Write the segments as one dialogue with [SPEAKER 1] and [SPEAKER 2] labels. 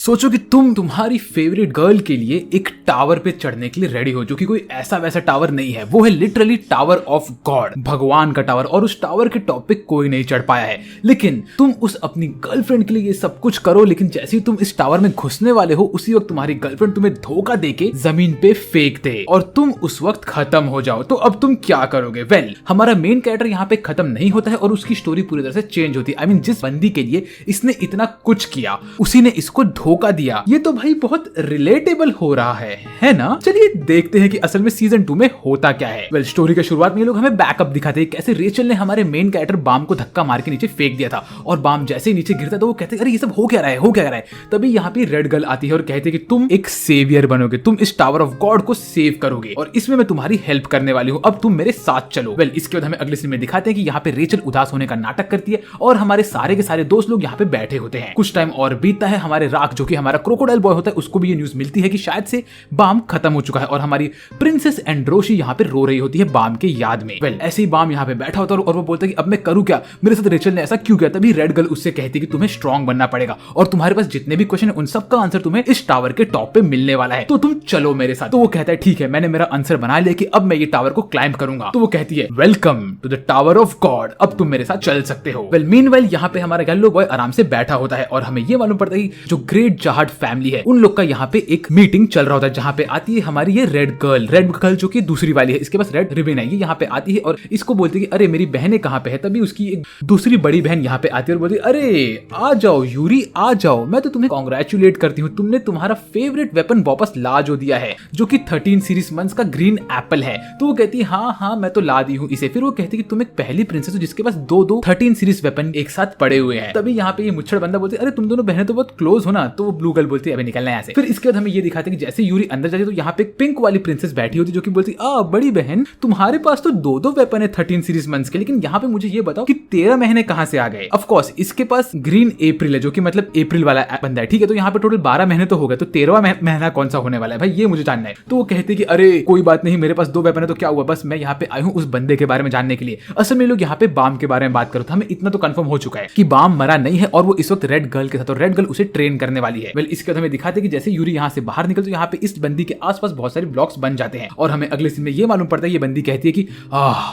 [SPEAKER 1] सोचो कि तुम तुम्हारी फेवरेट गर्ल के लिए एक टावर पे चढ़ने के लिए रेडी हो, जो कि कोई ऐसा वैसा टावर नहीं है, वो है लिटरली टावर ऑफ गॉड, भगवान का टावर। और उस टावर के टॉप पे कोई नहीं चढ़ पाया है, लेकिन तुम उस अपनी गर्लफ्रेंड के लिए ये सब कुछ करो। लेकिन जैसे ही तुम इस टावर में घुसने वाले हो, उसी वक्त तुम्हारी गर्लफ्रेंड तुम्हें धोखा देके जमीन पे फेंक दे और तुम उस वक्त खत्म हो जाओ। तो अब तुम क्या करोगे? वेल, हमारा मेन कैरेक्टर यहाँ पे खत्म नहीं होता है और उसकी स्टोरी पूरी तरह से चेंज होती है। आई मीन, जिस बंदी के लिए इसने इतना कुछ किया, उसी ने इसको धोखा दिया। ये तो भाई बहुत रिलेटेबल हो रहा है ना? चलिए देखते हैं कि असल में सीजन 2 में होता क्या है। वेल, स्टोरी के शुरुआत में ये लोग हमें बैकअप दिखाते हैं, कैसे रेचल ने हमारे मेन कैरेक्टर बाम को धक्का मार के नीचे फेंक दिया था। और बाम जैसे ही नीचे गिरता तो वो कहते हैं अरे ये सब हो क्या रहा है। तभी यहाँ पे रेड गर्ल आती है और कहती है कि तुम एक सेवियर बनोगे, तुम इस टावर ऑफ गॉड को सेव करोगे और इसमें मैं तुम्हारी हेल्प करने वाली हूँ, अब तुम मेरे साथ चलो। वेल, इसके बाद हमें अगले सीन में दिखाते हैं कि यहाँ पे रेचल उदास होने का नाटक करती है और हमारे सारे के सारे दोस्त लोग यहाँ पे बैठे होते हैं। कुछ टाइम और बीतता है, हमारे राख जो कि हमारा क्रोकोडाइल बॉय होता है, उसको भी ये न्यूज मिलती है कि शायद से बाम खत्म हो चुका है और हमारी प्रिंसेस एंड्रोशी यहाँ पे रो रही होती है बाम के याद में। वेल, ऐसे ही बाम यहाँ पे बैठा होता है और वो बोलता है कि अब मैं करूँ क्या, मेरे साथ रेचल ने ऐसा क्यों किया। तभी रेड गर्ल उससे कहती है कि तुम्हें स्ट्रांग बनना पड़ेगा और तुम्हारे पास जितने भी क्वेश्चन है उन सब का आंसर तुम्हें इस टावर के टॉप पे मिलने वाला है, तो तुम चलो मेरे साथ। तो वो कहता है ठीक है, मैंने मेरा आंसर बना लिया कि अब मैं ये टावर को क्लाइंब करूंगा। तो वो कहती है welcome to the tower of God, अब तुम मेरे साथ चल सकते हो। वेल, मीनवाइल यहाँ पे हमारा येलो बॉय आराम से बैठा होता है और हमें ये मालूम पड़ता है कि जो ग्रेट जहाड फैमिली है उन लोग का यहाँ पे एक मीटिंग चल रहा होता है, जहाँ पे आती है हमारी ये रेड गर्ल जो कि दूसरी वाली है, इसके पास रेड रिबन है। ये यहाँ पे आती है और इसको बोलती है कि अरे मेरी बहनें कहाँ पे है। तभी उसकी एक दूसरी बड़ी बहन यहाँ पे आती है और बोलती है अरे आ जाओ यूरी, आ जाओ, मैं तो तुम्हें कांग्रेचुलेट करती हूँ, तुमने तुम्हारा फेवरेट वेपन वापस ला जो दिया है, जो कि 13 सीरीज मंथ्स का ग्रीन एप्पल है। तो वो कहती है हाँ मैं तो ला दी हूँ इसे। फिर वो कहती है कि तुम एक पहली प्रिंसेस हो जिसके पास दो 13 सीरीज वेपन एक साथ पड़े हुए हैं। तभी यहाँ पे ये मुच्छड़ बंदा बोलती है अरे तुम दोनों बहनें तो बहुत क्लोज हो ना। तो वो ब्लू गर्ल बोलती है अभी निकलना है यहाँ से। फिर इसके बाद हमें ये दिखाते हैं कि जैसे यूरी अंदर जाती है तो यहाँ पे एक पिंक वाली प्रिंसेस बैठी होती है जो कि बोलती है बड़ी बहन तुम्हारे पास तो दो वेपन है 13 सीरीज मंथ्स के, लेकिन यहाँ पे मुझे ये बताओ कि 13 महीने कहाँ से आ गए। ऑफ कोर्स इसके पास ग्रीन अप्रैल है जो कि मतलब अप्रैल वाला बंदा है, ठीक है। तो यहाँ पे टोटल 12 महीने तो हो गए, तो 13वां महीना कौन सा होने वाला है भाई, ये मुझे जानना है। तो वो कहते हैं कि अरे कोई बात नहीं, मेरे पास 2 वेपन है तो क्या हुआ, बस मैं यहाँ पे आई हूँ उस बंदे के बारे में जानने के लिए। असल में लोग यहाँ पे बाम के बारे में बात करो तो हमें इतना तो कंफर्म हो चुका है कि बाम मरा नहीं है और वो इस वक्त रेड गर्ल के साथ, और रेड गर्ल उसे ट्रेन करने वाली है। वेल, इसके बाद हमें दिखाते हैं कि जैसे यूरी यहाँ से बाहर निकलते यहाँ पे इस बंदी के आसपास बहुत सारे ब्लॉक्स बन जाते हैं और हमें अगले सीन में ये मालूम पड़ता है, ये बंदी कहती है कि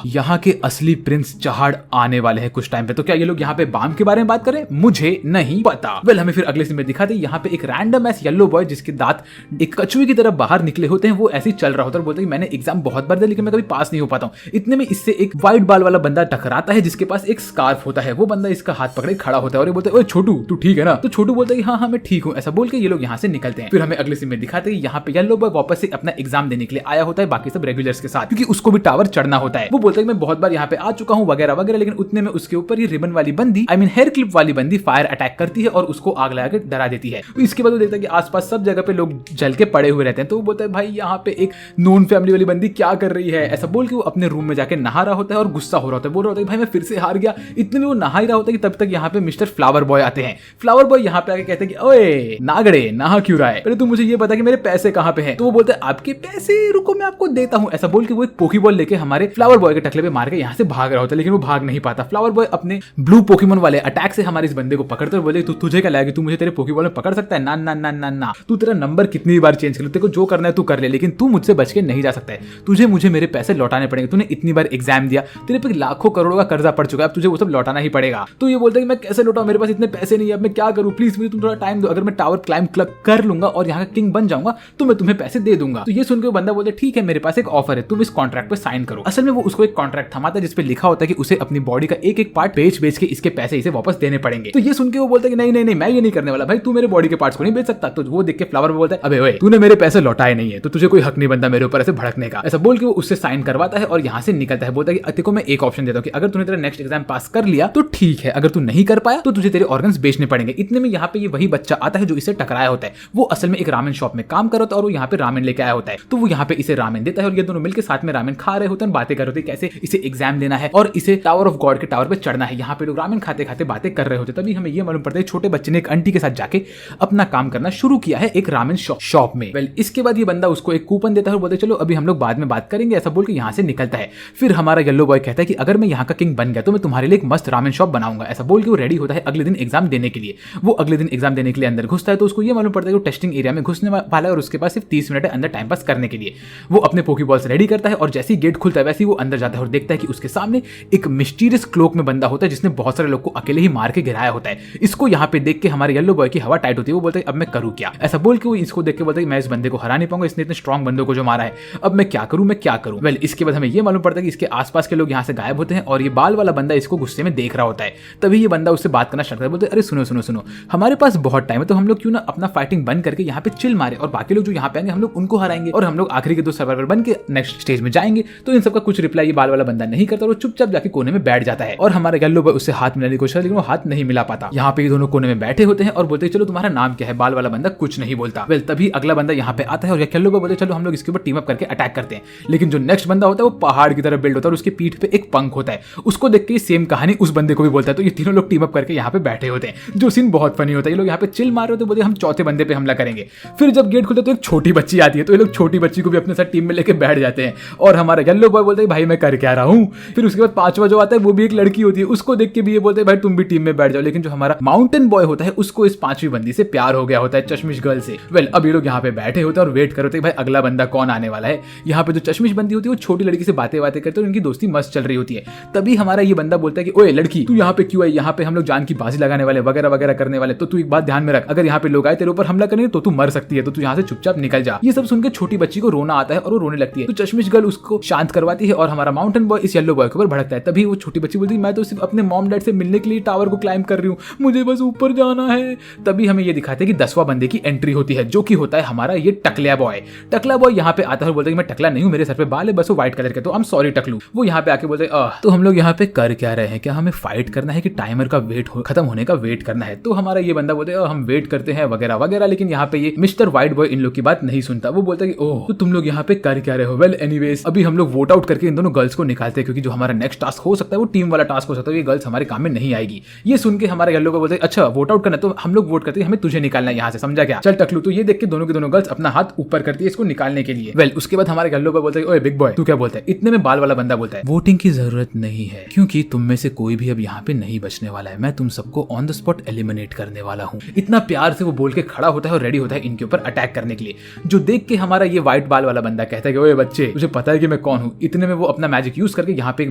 [SPEAKER 1] यहाँ के असली प्रिंस जहाड आने वाले हैं कुछ टाइम पे। तो क्या ये लोग यहाँ पे बाम के बारे में बात करें, मुझे नहीं पता। वेल, हमें फिर अगले सीन में दिखाते हैं यहाँ पे एक रैंडम एस येलो बॉय जिसके दांत एक कछुए की तरह बाहर निकले होते हैं, वो ऐसे ही चल रहा होता है और बोलता है कि मैंने एग्जाम बहुत बार दिया लेकिन मैं कभी पास नहीं हो पाता हूँ। इतने में इससे एक व्हाइट बाल वाला बंदा टकराता है जिसके पास एक स्कार्फ होता है। वो बंदा इसका हाथ पकड़े खड़ा होता है और ये बोलता है ओए छोटू तू ठीक है ना। तो छोटू बोलता है कि हाँ मैं ठीक हूँ। ऐसा बोल के ये लोग यहाँ से निकलते हैं। फिर हमें अगले सीन में दिखाते हैं यहाँ पे येलो बॉय वापस से अपना एग्जाम देने के लिए आया होता है बाकी सब रेगुलर्स के साथ, क्योंकि उसको भी टावर चढ़ना होता है। वो बोलता है कि मैं बहुत बार यहाँ पे आ चुका हूँ वगैरह वगैरह, लेकिन उतने में उसके ऊपर ये रिबन वाली बंदी आई मीन हेयर क्लिप वाली बंदी फायर अटैक करती है और उसको आग लगा के डरा देती है। तो इसके बाद वो देखता है कि आसपास सब जगह पे लोग जल के पड़े हुए रहते हैं। तो वो बोलता है भाई यहाँ पे एक नॉन फैमिली वाली बंदी क्या कर रही है। ऐसा बोल के वो अपने रूम में जाके नहा रहा होता है और गुस्सा हो रहा होता है, बोल रहा होता है भाई मैं फिर से हार गया। इतने में वो नहा ही रहा होता है कि तब तक यहाँ पे मिस्टर फ्लावर बॉय आते हैं। फ्लावर बॉय यहाँ पे आके कहते हैं कि ओए नागड़े नहा क्यों रहा है, पहले तू मुझे ये बता कि मेरे पैसे कहाँ पे हैं। तो वो बोलते हैं आपके पैसे रुको मैं आपको देता हूँ। ऐसा बोल के वो एक पोकीबॉल लेके हमारे फ्लावर बॉय के टकले पे मार के यहाँ से भाग रहा होता है, लेकिन वो भाग नहीं पाता। फ्लावर बॉय अपने ब्लू पोकेमोन वाले अटैक से हमारे इस बंदे को पकड़ते और बोले तुझे क्या लगा कि तू मुझे तेरे पोकेबॉल में पकड़ सकता है। ना ना ना ना ना, तू तेरा नंबर कितनी बार चेंज कर ले, तेरे को जो करना है तू कर ले, लेकिन तू मुझसे बच के नहीं जा सकता है। तुझे मुझे मेरे पैसे लौटाने पड़ेंगे। तूने इतनी बार एग्जाम दिया, तेरे पे लाखों करोड़ों का कर्जा पड़ चुका है, अब तुझे वो सब लौटाना ही पड़ेगा। तो ये बोलता है कि मैं कैसे लौटाऊं, मेरे पास इतने पैसे नहीं है, अब मैं क्या करूं, प्लीज मुझे तुम थोड़ा टाइम दो। अगर मैं टावर क्लाइंब कर लूंगा और यहाँ का किंग बन जाऊंगा तो मैं तुम्हें पैसे दे दूंगा। तो ये सुनकर वो बंदा बोलता है ठीक है मेरे पास एक ऑफर है, तुम इस कॉन्ट्रैक्ट पे साइन करो। असल में वो उसको एक कॉन्ट्रैक्ट थमाता है जिसपे लिखा होता है कि उसे अपनी बॉडी का एक एक पार्ट बेच के इसके पैसे इसे वापस देने पड़ेंगे। तो ये सुन के वो बोलता है कि नहीं नहीं नहीं मैं ये नहीं करने वाला भाई, तू मेरे बॉडी के पार्ट्स को नहीं बेच सकता। तो वो देख के फ्लावर बोलता है अबे ओए तूने मेरे पैसे लौटाए नहीं है तो तुझे कोई हक नहीं बनता मेरे ऊपर ऐसे भड़कने का। ऐसा बोल के वो उससे साइन करवाता है और यहाँ से निकलता है। बोलता है कि अति को मैं एक ऑप्शन देता हूँ कि अगर तूने तेरा नेक्स्ट एग्जाम पास कर लिया तो ठीक है, अगर तू नहीं कर पाया तो तुझे तेरे ऑर्गन्स बेचने पड़ेंगे। इतने में यहाँ पे ये वही बच्चा आता है जो इसे टकराया होता है। वो असल में एक रामेन शॉप में काम कर रहा होता है और वो यहाँ पे रामेन लेके आया होता है। तो वो यहाँ पे इसे रामेन देता है और ये दोनों मिलकर साथ में रामेन खा रहे होते हैं, बातें कर रहे होते हैं कैसे इसे एग्जाम देना है और इसे टावर ऑफ गॉड के टावर पे चढ़ना है। यहाँ पे लोग रामेन खाते खाते बातें कर रहे होते। तभी हमें ये मालूम पड़ता है छोटे बच्चे ने एक आंटी के साथ जाके अपना काम करना शुरू किया है एक रामेन शॉप में। वेल, इसके बाद ये बंदा उसको एक कूपन देता है और बोलते चलो अभी हम लोग बाद में बात करेंगे। ऐसा बोल के यहाँ से निकलता है। फिर हमारा येलो बॉय कहता है कि अगर मैं यहाँ का किंग बन गया तो मैं तुम्हारे लिए एक मस्त रामेन शॉप बनाऊंगा। ऐसा बोल के वो रेडी होता है अगले दिन एग्जाम देने के लिए। वो अगले दिन एग्जाम देने के लिए अंदर अंदर घुसता है तो उसको ये मालूम पड़ता है कि वो टेस्टिंग एरिया में घुसने वाला है और उसके पास सिर्फ 30 मिनट है अंदर टाइम पास करने के लिए। वो अपने पोकेबॉल्स रेडी करता है और जैसे ही गेट खुलता है वैसे ही वो अंदर जाता है और देखता है कि उसके सामने एक मिस्टीरियस क्लोक में बंदा होता है जिसने बहुत सारे लोग को अकेले ही मार के गिराया होता है। इसको यहाँ पे देख के हमारे येलो बॉय की हवा टाइट होती है। वो बोलता है अब मैं करूँ क्या, ऐसा बोल के वो इसको देख के बोलता है मैं इस बंदे को हरा नहीं पाऊंगा, इसने इतने स्ट्रॉन्ग बंदों को जो मारा है, अब मैं क्या करूँ। वेल इसके बाद हमें ये मालूम पड़ता है कि इसके आसपास के लोग यहाँ से गायब होते हैं और ये बाल वाला बंदा इसको गुस्से में देख रहा होता है। तभी ये बंदा उससे बात करना स्टार्ट करता है, बोलते अरे सुनो हमारे पास बहुत टाइम है तो हम लोग क्यों ना अपना फाइटिंग बंद करके यहाँ पे चिल मारे और बाकी लोग जो यहाँ पे आएंगे हम लोग उनको हराएंगे और हम लोग आखिरी के 2 सर्वाइवर बन के नेक्स्ट स्टेज में जाएंगे। तो इन सबका कुछ रिप्लाई ये बाल वाला बंदा नहीं करता और वो चुपचाप जाके कोने में बैठ जाता है और हमारा येलो बॉय उससे हाथ मिलाने की कोशिश लेकिन वो हाथ नहीं मिला पाता। यहाँ पे ये दोनों कोने में बैठे होते हैं और बोलते हैं चलो तुम्हारा नाम क्या है। बाल वाला बंदा कुछ नहीं बोलता। वेल तभी अगला बंदा यहाँ पे आता है और येलो बॉय बोलते चलो हम लोग इसके ऊपर टीम अप करके अटैक करते हैं। लेकिन जो नेक्स्ट बंदा होता है वो पहाड़ की तरह बिल्ड होता है और उसके पीठ पे एक पंख होता है। उसको देख के सेम कहानी उस बंदे को भी बोलता है। तो ये तीनों लोग टीम अप करके यहाँ पे बैठे होते हैं जो सीन बहुत फनी होता है। ये लोग यहाँ पे चिल मार रहे होते, बोलते हम चौथे बंदे पे हमला करेंगे। फिर जब गेट खुलता है तो एक छोटी बच्ची आती है तो ये लोग छोटी बच्ची को भी अपने साथ टीम में लेके बैठ जाते हैं और हमारा येलो बॉय बोलता है भाई मैं कर क्या रहा हूँ। फिर उसके बाद 5वां जो आता है वो भी एक लड़की होती है, उसको देख के भी ये बोलते हैं भाई तुम भी टीम में बैठ जाओ। लेकिन जो हमारा माउंटेन बॉय होता है उसको इस 5वीं बंदी से प्यार हो गया होता है, चश्मिश गर्ल से। वेल अब ये लोग यहाँ पे बैठे होते हैं और वेट करते हैं भाई अगला बंदा कौन आने वाला है। यहाँ पे जो चश्मिश बंदी होती है वो छोटी लड़की से बातें करते हैं और उनकी दोस्ती मस्त चल रही होती है। तभी हमारा ये बंदा बोलता है कि ओए लड़की तू यहाँ पे क्यों आई, यहाँ पे हम लोग जान की बाजी लगाने वाले वगैरह वगैरह करने वाले, तो तू एक बात ध्यान में रख, अगर यहाँ पे लोग आए तेरे ऊपर हमला करेंगे तो तू मर सकती है, तो तू यहाँ से चुपचाप निकल जा। ये सब सुनकर छोटी बच्ची को रोना आता है और वो रोने लगती है। तो चश्मिश गर्ल उसको शांत करवाती है और हमारा माउंटेन बॉय इस येलो बॉय के ऊपर भड़कता है। तभी वो छोटी बच्ची बोलती है मैं तो सिर्फ अपने मॉम डैड से मिलने के लिए टावर को क्लाइंब कर रही हूँ, मुझे बस ऊपर जाना है। तभी हमें ये दिखाते हैं कि 10वां बंदे की एंट्री होती है जो कि होता है हमारा ये टकला बॉय। टकला बॉय यहाँ पे आता है और बोलता है मैं टकला नहीं हूँ, मेरे सर पे बाल है बस वो व्हाइट कलर के, तो आई एम सॉरी टकलू। वो यहाँ पे आके बोलते हैं तो हम लोग यहाँ पे कर क्या रहे हैं, क्या हमें फाइट करना है कि टाइमर का खत्म होने का वेट करना है। तो हमारा ये बंदा बोलते हैं हम वेट करते हैं वगैरह वगैरह। लेकिन यहाँ पे ये मिस्टर व्हाइट बॉय इन लोग की बात नहीं सुनता। वो बोलता है कि ओह तो तुम लोग यहाँ पे कर क्या रहे हो। वेल एनीवेज अभी हम लोग वोट आउट करके इन दोनों गर्ल्स को निकालते हैं क्योंकि जो हमारा नेक्स्ट टास्क हो सकता है वो टीम वाला टास्क हो सकता है, ये गर्ल्स हमारे काम में नहीं आएगी। ये सुन के हमारे येलो को बोलते हैं अच्छा वोट आउट करना तो हम लोग वोट करते हैं, हमें तुझे निकालना है यहाँ से, समझा क्या, चल टकलू। तो ये देख के दोनों के दोनों गर्ल्स अपना हाथ ऊपर करती है इसको निकालने के लिए। वेल उसके बाद हमारे येलो बोलते हैं ओए बिग बॉय तू क्या बोलता है। इतने में बाल वाला बंदा बोलता है वोटिंग की जरूरत नहीं है क्योंकि तुम में से कोई भी अब यहाँ पे नहीं बचने वाला है, मैं तुम सबको ऑन द स्पॉट एलिमिनेट करने वाला हूँ। इतना प्यार से वो बोल के खड़ा होता है और रेडी होता है इनके ऊपर अटैक करने के लिए। जो देख के हमारा ये व्हाइट बाल वाला बंदा कहता है कि ओए बच्चे तुझे पता है कि मैं कौन हूँ। इतने में वो अपना मैजिक यूज करके यहाँ पे एक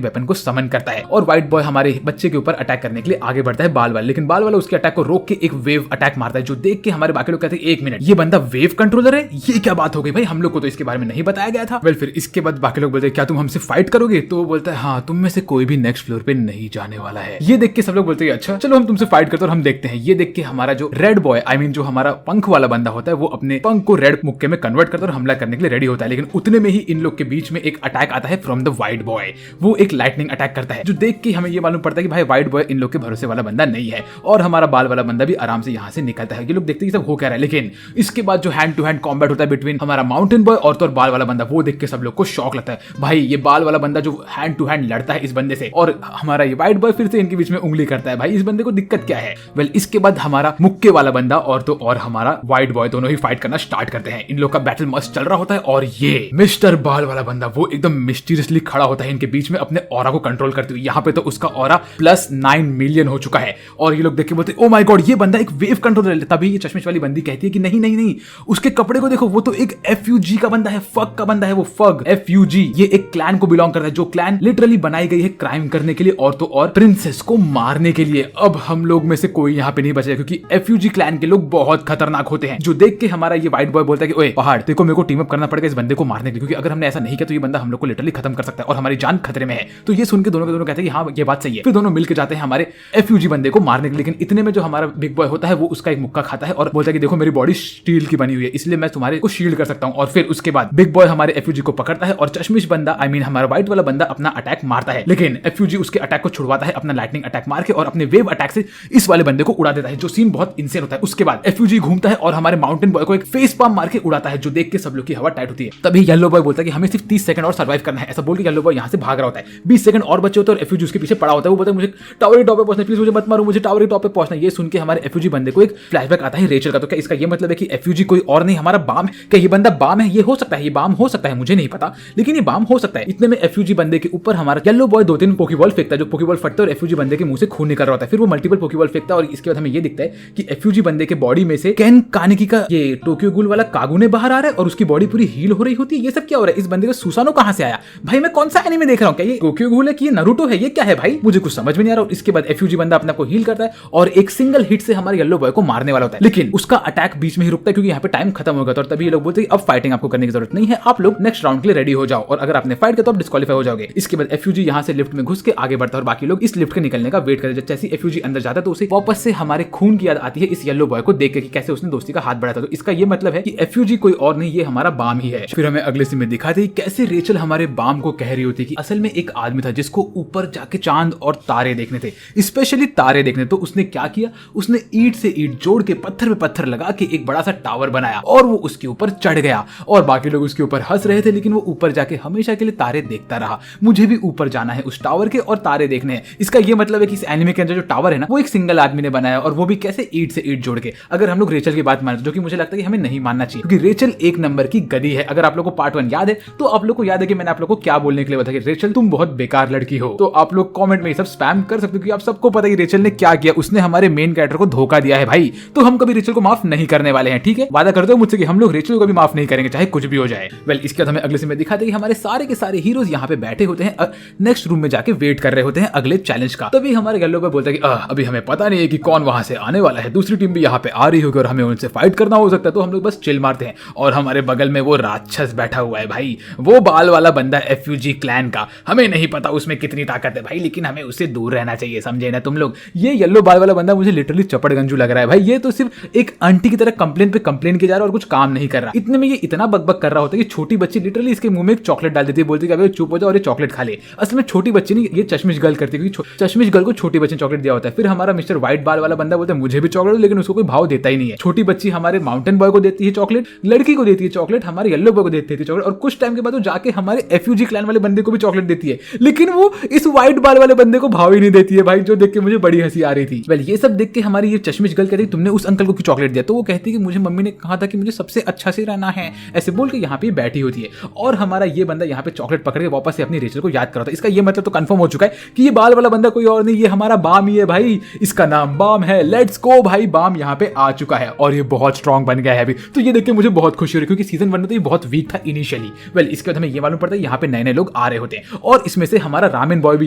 [SPEAKER 1] वेपन को समन करता है और व्हाइट बॉय हमारे बच्चे के ऊपर अटैक करने के लिए आगे बढ़ता है बाल वाला। लेकिन बाल वाला उसके अटैक को रोक के एक वेव अटैक मारता है जो देख के हमारे बाकी लोग कहते हैं 1 मिनट ये बंदा वेव कंट्रोलर है, ये क्या बात हो गई भाई, हम लोग को तो इसके बारे में नहीं बताया गया था। वेल फिर इसके बाद बाकी लोग बोलते हैं क्या तुम हमसे फाइट करोगे। तो वो बोलता है हाँ तुम में से कोई भी नेक्स्ट फ्लोर पे नहीं जाने वाला है। ये देख के सब लोग बोलते हैं अच्छा चलो हम तुमसे फाइट करते और हम देखते हैं। ये देख के हमारा जो रेड बॉय आई मीन जो हमारा पंख वाला बंदा होता है वो अपने पंख को रेड मुक्के में कन्वर्ट करता है और हमला करने के लिए रेडी होता है। लेकिन उतने में ही इन लोग के बीच में एक अटैक आता है फ्रॉम द व्हाइट बॉय। वो एक लाइटनिंग अटैक करता है जो देख के हमें ये मालूम पड़ता है कि भाई व्हाइट बॉय इन लोग के भरोसे वाला बंदा नहीं है और हमारा बाल वाला बंदा भी आराम से यहाँ से निकलता है। ये लोग देखते हैं सब हो क्या रहा है। लेकिन इसके बाद जो हैंड टू हैंड कॉम्बैट होता है बिटवीन हमारा माउंटेन बॉय और तो बाल वाला बंदा, वो देख के सब लोग को शॉक लगता है भाई ये बाल वाला बंदा जो हैंड टू हैंड लड़ता है इस बंदे से और हमारा ये व्हाइट बॉय फिर से इनके बीच में उंगली करता है, भाई इस बंदे को दिक्कत क्या है। वेल इसके बाद हमारा मुक्के वाला बंदा और तो और हमारा व्हाइट बॉय दोनों ही फाइट करना स्टार्ट करते हैं। इन लोग का बैटल मस्त चल रहा होता है और ये मिस्टर बाल वाला बंदा वो एकदम मिस्टीरियसली खड़ा होता है इनके बीच में अपने ऑरा को कंट्रोल करते हुए। यहाँ पे तो उसका ऑरा +9 मिलियन हो चुका है और ये लोग देख के बोलते ओ माय गॉड ये बंदा एक वेव कंट्रोलर है। तभी ये चश्मिश वाली बंदी कहती है कि नहीं नहीं नहीं उसके कपड़े को देखो वो तो एक FUG का बंदा है, फग का बंदा है, वो फग FUG ये एक क्लैन को बिलोंग करता है जो क्लैन लिटरली बनाई गई है क्राइम करने के लिए और तो और प्रिंसेस को मारने के लिए। अब हम लोग में से कोई यहाँ पे नहीं बचेगा क्योंकि FUG क्लैन के लोग बहुत खतरनाक होते हैं। जो देख के हमारा ये व्हाइट बॉय बोलता है कि ओए पहाड़ देखो मेरे को टीम अप करना पड़ेगा इस बंदे को मारने के लिए क्योंकि अगर हमने ऐसा नहीं किया तो ये बंदा हम लोग को लिटरली खत्म कर सकता है और हमारी जान खतरे में है। तो ये सुन के दोनों के दोनों कहते हैं कि हाँ ये बात सही है। फिर दोनों मिलकर जाते हैं हमारे FUG बंदे को मारने के लिए। लेकिन इतने में जो हमारा बिग बॉय होता है वो उसका एक मुक्का खाता है और बोलता है कि देखो मेरी बॉडी स्टील की बनी हुई है इसलिए मैं तुम्हारे को शील्ड कर सकता हूँ। और फिर उसके बाद बिग बॉय हमारे FUG को पकड़ता है और चश्मिश बंदा आई मीन हमारा व्हाइट वाला बंदा अपना अटैक मारता है। लेकिन FUG उसके अटैक को छुड़वाता है अपना लाइटनिंग अटैक मार के और अपने वेव अटैक से इस वाले बंदे को उड़ा देता है जो सीन बहुत इंसेन होता है। उसके बाद FUG घूमता है और हमारे माउंटेन बॉय को एक फेस पाम मार के उड़ाता है जो देख के सब लोग की हवा टाइट होती है। तभी येलो बॉय बोलता है कि हमें सिर्फ 30 सेकंड और सर्वाइव करना है। ऐसा बोल के येलो बॉय यहाँ से भाग रहा होता है। 20 सेकंड और बचे होते हैं और FUG उसके पीछे पड़ा होता है। वो बोलता है मुझे टावर के टॉप पे पहुंचना, प्लीज मुझे मत मारो, मुझे टावर के टॉप पे पहुंचना। ये सुन के हमारे FUG बंदे को एक फ्लैशबैक आता है रेचल का। तो क्या इसका ये मतलब है कि FUG कोई और नहीं हमारा बाम है? क्या ये बंदा बाम है? ये हो सकता है, ये बाम हो सकता है, मुझे नहीं पता लेकिन ये बाम हो सकता है। इतने में FUG बंदे के ऊपर हमारा येलो बॉय 2-3 पोकेबॉल फेंकता है। जो पोकेबॉल फटता है और FUG बंदे के मुंह से खून निकल रहा होता है। फिर वो मल्टीपल पोकेबॉल फेंकता है और इसके बाद हमें ये दिखता है कि FUG एफयूजी बंदे के बॉडी में से केन कानेकी का ये टोक्यो गूल वाला कागुने बाहर आ रहा है और उसकी बॉडी पूरी हील हो रही होती है। ये सब क्या हो रहा है? इस बंदे का सुसानो कहां से आया भाई? मैं कौन सा एनीमे देख रहा हूं? क्या ये टोक्यो गूल है कि ये नारुतो है? ये क्या है भाई? मुझे कुछ समझ में नहीं आ रहा। और इसके बाद एफयूजी बंदा अपने को हील करता है और एक सिंगल हिट से हमारे येलो बॉय को मारने वाला होता है, लेकिन उसका अटैक बीच में ही रुकता है क्योंकि यहाँ पे टाइम खत्म हो गया था। और तभी ये लोग बोलते हैं अब फाइटिंग आपको करने की जरूरत नहीं है, आप लोग नेक्स्ट राउंड के लिए रेडी हो जाओ, और अगर आपने फाइट किया तो आप डिस्क्वालीफाई हो जाओगे। इसके बाद एफयूजी यहाँ से लिफ्ट में घुस के आगे बढ़ता है और बाकी लोग इस लिफ्ट के निकलने का वेट करते हैं। जैसे एफयूजी अंदर जाता है तो उसे वापस से हमारे खून की याद आती है इस येलो बॉय को देख के कि कैसे उसने दोस्ती का हाथ बढ़ाया था। तो इसका ये मतलब है कि एफयूजी कोई और नहीं, ये हमारा बाम ही है। फिर हमें अगले सीन में दिखाते हैं कैसे रेचल हमारे बाम को कह रही होती है कि असल में एक आदमी था जिसको ऊपर जाके चांद और तारे देखने थे, स्पेशली तारे देखने। तो उसने क्या किया? उसने ईंट से ईंट जोड़ के पत्थर पे पत्थर लगा के एक बड़ा सा टावर बनाया और वो उसके ऊपर चढ़ गया। और बाकी लोग उसके ऊपर हंस रहे थे, लेकिन वो ऊपर जाके हमेशा के लिए तारे देखता रहा। मुझे भी ऊपर जाना है उस टावर के और तारे देखने हैं। इसका ये मतलब है कि इस एनिमे के अंदर जो टावर है ना, वो एक सिंगल आदमी ने बनाया, और वो भी कैसे? ईंट से ईंट जोड़ के। अगर हम लोग रेचल की बात माने, जो कि मुझे लगता है कि हमें नहीं मानना चाहिए, क्योंकि रेचल एक नंबर की गधी है। अगर आप लोग को पार्ट 1 याद है तो आप लोग को याद है कि मैंने आप लोग को क्या बोलने के लिए बताया कि रेचल तुम बहुत बेकार लड़की हो। तो आप लोग कमेंट में ये सब स्पैम कर सकते हो कि आप सबको पता है कि रेचल ने क्या किया। उसने हमारे मेन कैरेक्टर को धोखा दिया है भाई। तो हम कभी रेचल को माफ नहीं करने वाले हैं, ठीक है? वादा करते हो मुझसे कि हम लोग रेचल को कभी माफ नहीं करेंगे, चाहे कुछ भी हो जाए। वेल, इसके बाद हमें अगले सीन में दिखाते हैं कि हमारे सारे के सारे हीरोज यहाँ पे बैठे होते हैं, नेक्स्ट रूम में जाके वेट कर रहे होते हैं अगले चैलेंज का। तभी हमारे येलो बॉय बोलता है कि अभी हमें पता नहीं है कि कौन वहां से आने वाला है, दूसरी टीम भी यहाँ पे आ रही होगी और हमें उनसे फाइट करना हो सकता है। तो हम लोग बस चिल मारते हैं और हमारे बगल में वो राक्षस बैठा हुआ है भाई, वो बाल वाला बंदा एफयूजी क्लैन का। हमें नहीं पता उसमें कितनी ताकत है भाई, लेकिन हमें उससे दूर रहना चाहिए, समझे ना तुम लोग? ये येलो बाल वाला बंदा मुझे लिटरली चपड़गंजू लग रहा है भाई। ये तो सिर्फ एक आंटी की तरह कंप्लेन पे कंप्लेन किया जा रहा है और कुछ काम नहीं कर रहा। इतने में ये इतना बकबक कर रहा होता है कि छोटी बच्ची लिटरली इसके मुंह में एक चॉकलेट डाल देती है, बोलती है कि चुप हो जाओ और ये चॉकलेट खा ले। असल में छोटी बच्ची नहीं, ये चश्मिश गर्ल करती है, क्योंकि चश्मिश गर्ल को छोटी बच्ची ने चॉकलेट दिया होता है। फिर हमारा मिस्टर व्हाइट बाल वाला बंदा बोलता है मुझे भी चॉकलेट, लेकिन उसको कोई भाव देता ही नहीं है। छोटी बच्ची हमारे माउंटेन बॉय को देती है चॉकलेट, लड़की को देती है चॉकलेट, हमारे येलो बॉय को देती है चॉकलेट, और कुछ टाइम के बाद वो जाके हमारे एफयूजी क्लैन वाले बंदे को भी चॉकलेट देती है, लेकिन वो इस व्हाइट बाल वाले बंदे को भाव ही नहीं देती है भाई, जो देख के मुझे बड़ी हंसी आ रही थी। वेल, ये सब देख के हमारी ये चश्मिश गर्ल कहती है तुमने उस अंकल को क्यों चॉकलेट दिया? तो वो कहती है कि मुझे मम्मी ने कहा था कि मुझे सबसे अच्छा से रहना है, ऐसे बोल के यहाँ पे बैठी होती है। और हमारा ये बंदा यहाँ पे चॉकलेट पकड़ के वापस से अपनी रेचल को याद करता है। इसका ये मतलब तो कंफर्म हो चुका है कि ये बाल वाला बंदा कोई और नहीं, ये हमारा बाम ही है भाई। इसका नाम बाम है। लेट्स गो भाई, बाम यहाँ पे आ चुका है और ये बहुत स्ट्रॉन्ग बन गया है अभी। तो ये देख के मुझे बहुत खुशी हो रही है, क्योंकि सीजन 1 में तो ये बहुत वीक था इनिशियली। वेल, इसके बाद हमें ये मालूम पड़ता है यहाँ पे नए नए लोग आ रहे होते हैं और इसमें से हमारा रामेन बॉय भी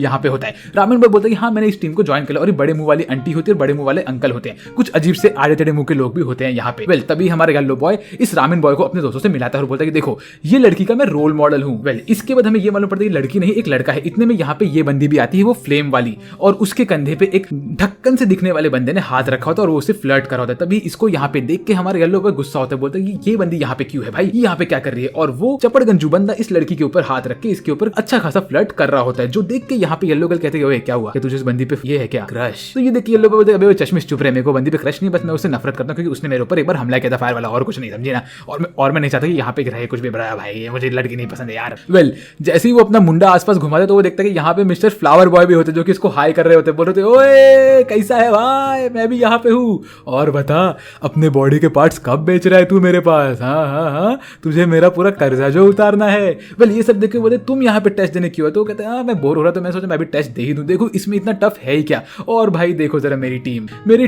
[SPEAKER 1] यहाँ पे होता है। रामेन बॉय बोलता है कि हाँ मैंने इस टीम को ज्वाइन किया, और ये बड़े मुंह वाली आंटी होती है और बड़े मुंह वाले अंकल होते हैं, कुछ अजीब से आड़े टेढ़े मुंह के लोग भी होते हैं यहाँ पे। वेल, तभी हमारे येलो बॉय इस रामेन बॉय को अपने दोस्तों से मिलाता है और बोलता है कि देखो ये लड़की का मैं रोल मॉडल हूँ। वेल, इसके बाद हमें ये मालूम पड़ता है लड़की नहीं एक लड़का है। इतने में यहाँ पे ये बंदी भी आती है, वो फ्लेम वाली, और उसके कंधे पे एक ढक्कन से दिखने वाले बंदे ने हाथ रखा होता है और वो उसे फ्लर्ट कर रहा होता है। तभी इसको यहाँ पे देख के हमारे येलो बॉय गुस्सा होता है, बोलता है कि ये बंदी यहाँ पे क्यों है भाई, ये यहाँ पे क्या कर रही है? और वो चपड़गंजू बंदा इस लड़की के ऊपर हाथ रख के इसके ऊपर अच्छा खासा फ्लर्ट कर रहा होता है, जो देख के यहाँ पे येलो गर्ल कहते हैं क्या हुआ, तुझे इस बंदी पे ये है क्या क्रश? तो ये देख के येलो बॉय बोलते हैं अबे चश्मिश चुप रहे, मेरे को बंदी पे क्रश नहीं, बस मैं उससे नफरत करता हूँ क्योंकि उसने मेरे ऊपर एक बार हमला किया था फायर वाला, और कुछ नहीं, समझे ना? और मैं नहीं चाहता कि यहाँ पे रहे कुछ भी बड़ा भाई, मुझे लड़की नहीं पसंद है यार। वेल, जैसे ही वो अपना मुंडा आसपास घुमाते तो वो देखता है कि यहाँ पे मिस्टर फ्लावर बॉय भी होते जो कि इसको हाई कर रहे होते, बोल रहे थे ओए कैसा है भाई, मैं भी यहाँ पे हूँ, और बता अपने बॉडी के पार्ट्स कब बेच रहा है तू मेरे पास? हाँ हाँ हाँ, तुझे मेरा पूरा कर्जा जो उतारना है। वेल, ये सब देख के बोलते तुम यहाँ पे टेस्ट देने क्यों? तो कहते हैं हाँ मैं बोर हो रहा तो मैं सोचा मैं भी टेस्ट दे ही दूं, देखो इसमें इतना टफ है ही क्या। और भाई देखो जरा मेरी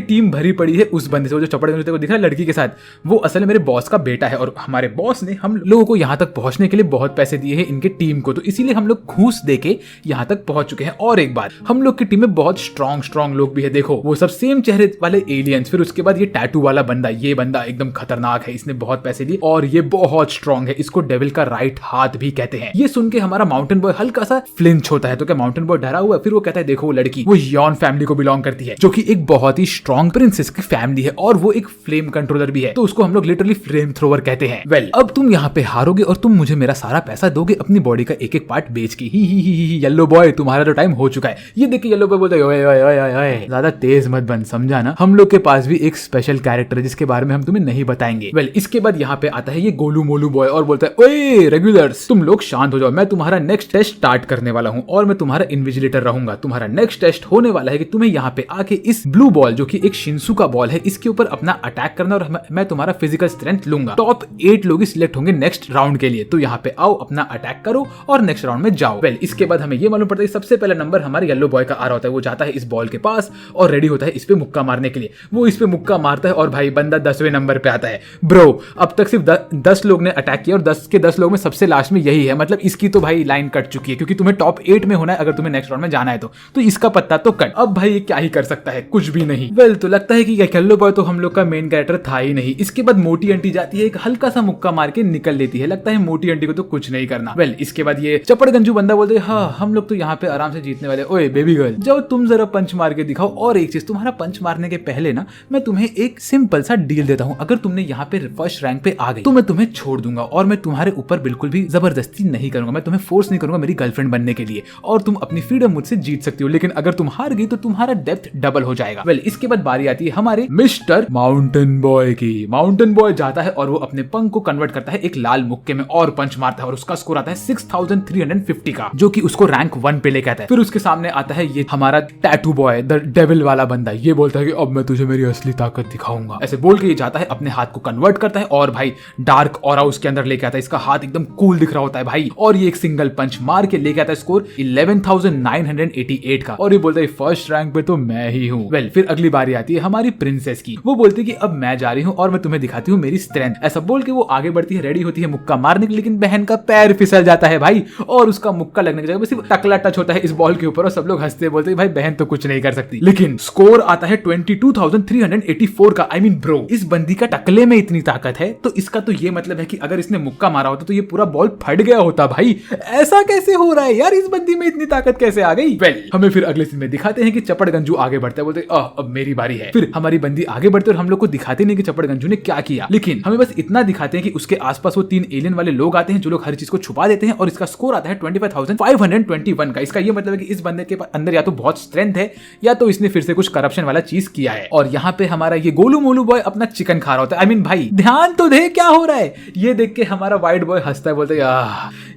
[SPEAKER 1] टीम भरी पड़ी है उस बंदे से, वो जो चपड़गंजू को दिख रहा है लड़की के साथ, वो असल में मेरे बॉस का बेटा है, और हमारे बॉस ने हम लोगों को यहाँ तक पहुंचने के लिए बहुत पैसे दिए हैं इनके टीम को, तो इसीलिए हम लोग घूस दे के यहाँ तक पहुंच चुके हैं। और एक बात, हम लोग की टीम में बहुत स्ट्रॉन्ग लोग भी है, देखो वो सब सेम चेहरे वाले एलियंस, फिर उसके बाद ये टैटू वाला बंदा, ये बंदा एकदम खतरनाक है, इसने बहुत पैसे दिए और ये बहुत स्ट्रॉन्ग है, इसको डेविल का राइट हाथ भी कहते हैं। ये सुन के हमारा माउंटेन बॉय हल्का सा फ्लिंच होता है, तो क्या माउंटेन बॉय डरा हुआ है? फिर वो कहता है देखो वो लड़की वो यॉन फैमिली को बिलोंग करती है, जो कि एक बहुत ही स्ट्रॉन्ग प्रिंसेस की फैमिली है, और वो एक फ्लेम कंट्रोलर भी है, तो उसको हम लोग लिटरली फ्लेम थ्रोवर कहते हैं। वेल, अब तुम यहाँ पे हारोगे और तुम मुझे मेरा सारा पैसा दोगे अपनी बॉडी का एक एक पार्ट बेच के। ही येलो बॉय तुम्हारा तो टाइम हो चुका है। ये देख के येलो बॉय बोलता है ओए ओए ओए ओए ज्यादा तेज मत बन, समझा ना? हम लोग के पास भी एक स्पेशल कैरेक्टर है जिसके बारे में हम तुम्हें नहीं बताएंगे। वेल, इसके बाद यहाँ पे आता है ये गोलू मोलू बॉय और बोलता है ओए रेगुलर्स तुम लोग शांत हो जाओ, मैं तुम्हारा नेक्स्ट टेस्ट स्टार्ट करने वाला हूँ और मैं तुम्हारा इन्विजिलेटर रहूंगा। तुम्हारा नेक्स्ट टेस्ट होने वाला है कि तुम्हें यहाँ पे आके इस ब्लू बॉल जो कि एक शिंसू का बॉल है इसके ऊपर अपना अटैक करना, और मैं तुम्हारा फिजिकल स्ट्रेंथ लूंगा। टॉप 8 लोग सिलेक्ट होंगे नेक्स्ट राउंड के लिए, तो यहाँ पे आओ अपना अटैक करो और नेक्स्ट राउंड में जाओ। वेल, इसके बाद हमें ये मालूम पड़ता है सबसे पहला नंबर हमारे येलो बॉय का आ रहा होता है, वो जाता है इस बॉल के पास और रेडी होता है इस पे मुक्का मारने के लिए। वो इस पे मुक्का मारता है और भाई बंदा 10वें नंबर पे आता है। ब्रो अब तक सिर्फ 10 लोग ने अटैक किया और 10 के 10 लोग में सबसे लास्ट में यही है, मतलब इसकी तो भाई लाइन कट चुकी है, क्योंकि तुम्हें टॉप 8 में होना है अगर तुम्हें नेक्स्ट राउंड में जाना है तो इसका पत्ता तो कट। अब भाई ये क्या ही कर सकता है, कुछ भी नहीं। वेल तो लगता है कि येलो बॉय तो हम लोग का मेन कैरेक्टर था ही नहीं। इसके बाद मोटी आंटी जाती है, एक हल्का सा मुक्का मार के निकल लेती है, लगता है मोटी आंटी को तो कुछ नहीं करना। वेल इसके बाद ये चपड़ गंजू बंदा बोलते हैं हाँ हम लोग तो यहाँ पे आराम से जीतने वाले। ओए बेबी गर्ल जाओ तुम जरा पंच मार के दिखाओ, और एक चीज तुम्हारा पंच मारने के पहले ना मैं तुम्हें एक सिंपल सा डील देता हूँ, अगर तुमने यहाँ पे फर्स्ट रैंक पे आ गई तो मैं तुम्हें छोड़ दूंगा और मैं तुम्हारे ऊपर बिल्कुल भी जबरदस्ती नहीं करूंगा, मैं तुम्हें फोर्स नहीं करूंगा मेरी गर्लफ्रेंड बनने के लिए, और तुम अपनी फ्रीडम मुझसे जीत सकती हो, लेकिन अगर तुम हार गई तो तुम्हारा डेप्थ डबल हो जाएगा। वेल इसके बाद बारी आती है हमारे मिस्टर माउंटेन बॉय की। माउंटेन बॉय जाता है और वो अपने पंख को कन्वर्ट करता है एक लाल मुक्के में और पंच मारता है और उसका स्कोर आता है 6350 का, जो कि उसको रैंक 1 पे लेके आता है। फिर उसके सामने आता है ये हमारा टैटू बॉय, द डेविल वाला बंदा। ये बोलता है कि अब मैं तुझे मेरी असली ताकत दिखाऊंगा। ऐसे बोल के ये जाता है, अपने हाथ को कन्वर्ट करता है और भाई डार्क ऑरा उसके अंदर लेके आता है। इसका हाथ एकदम कूल दिख रहा होता है भाई, और ये एक सिंगल पंच मार के लेके आता है स्कोर 11,988 का, और ये बोलता है फर्स्ट रैंक पे तो मैं ही हूँ। वेल फिर अगली बारी आती है हमारी प्रिंसेस की। वो बोलती है कि अब मैं जा रही हूँ और मैं तुम्हें दिखाती हूँ मेरी स्ट्रेंथ। ऐसा बोल के वो आगे बढ़ती है, रेडी होती है मुक्का मारने के लिए, लेकिन बहन का पैर फिसल जाता है भाई, और उसका मुक्का लगने की जगह सिर्फ टकला टच होता है इस बॉल के ऊपर, और सब लोग हंसते बोलते हैं भाई बहन तो कुछ नहीं कर सकती। लेकिन स्कोर आता है 22,384 का। आई मीन ब्रो इस बंदी का टकले में इतनी ताकत है, तो इसका तो ये मतलब है कि अगर इसने मुक्का मारा होता तो ये पूरा बॉल फट गया होता। भाई ऐसा कैसे हो रहा है यार, इस बंदी में इतनी ताकत कैसे आ गई। वेल हमें फिर अगले सीन में दिखाते हैं कि चपड़ गंजू आगे बढ़ता है, बोलते अब मेरी बारी है। फिर हमारी बंदी आगे बढ़ते और हम लोग को दिखाते नहीं कि चपड़ गंजू ने क्या किया, लेकिन हमें बस इतना दिखाते हैं कि उसके आसपास वो 3 एलियन वाले लोग आते हैं जो लोग हर चीज को छुपा देते हैं, और इसका स्कोर आता है 25,521 का। इसका ये मतलब है कि इस बंदे के अंदर या तो बहुत स्ट्रेंथ है या तो इसने फिर से कुछ करप्शन वाला चीज किया है। और यहाँ पे हमारा ये गोलू मोलू बॉय अपना चिकन खा रहा होता है। आई मीन भाई ध्यान तो दे क्या हो रहा है। ये देख के हमारा व्हाइट बॉय हंसता है, बोलता है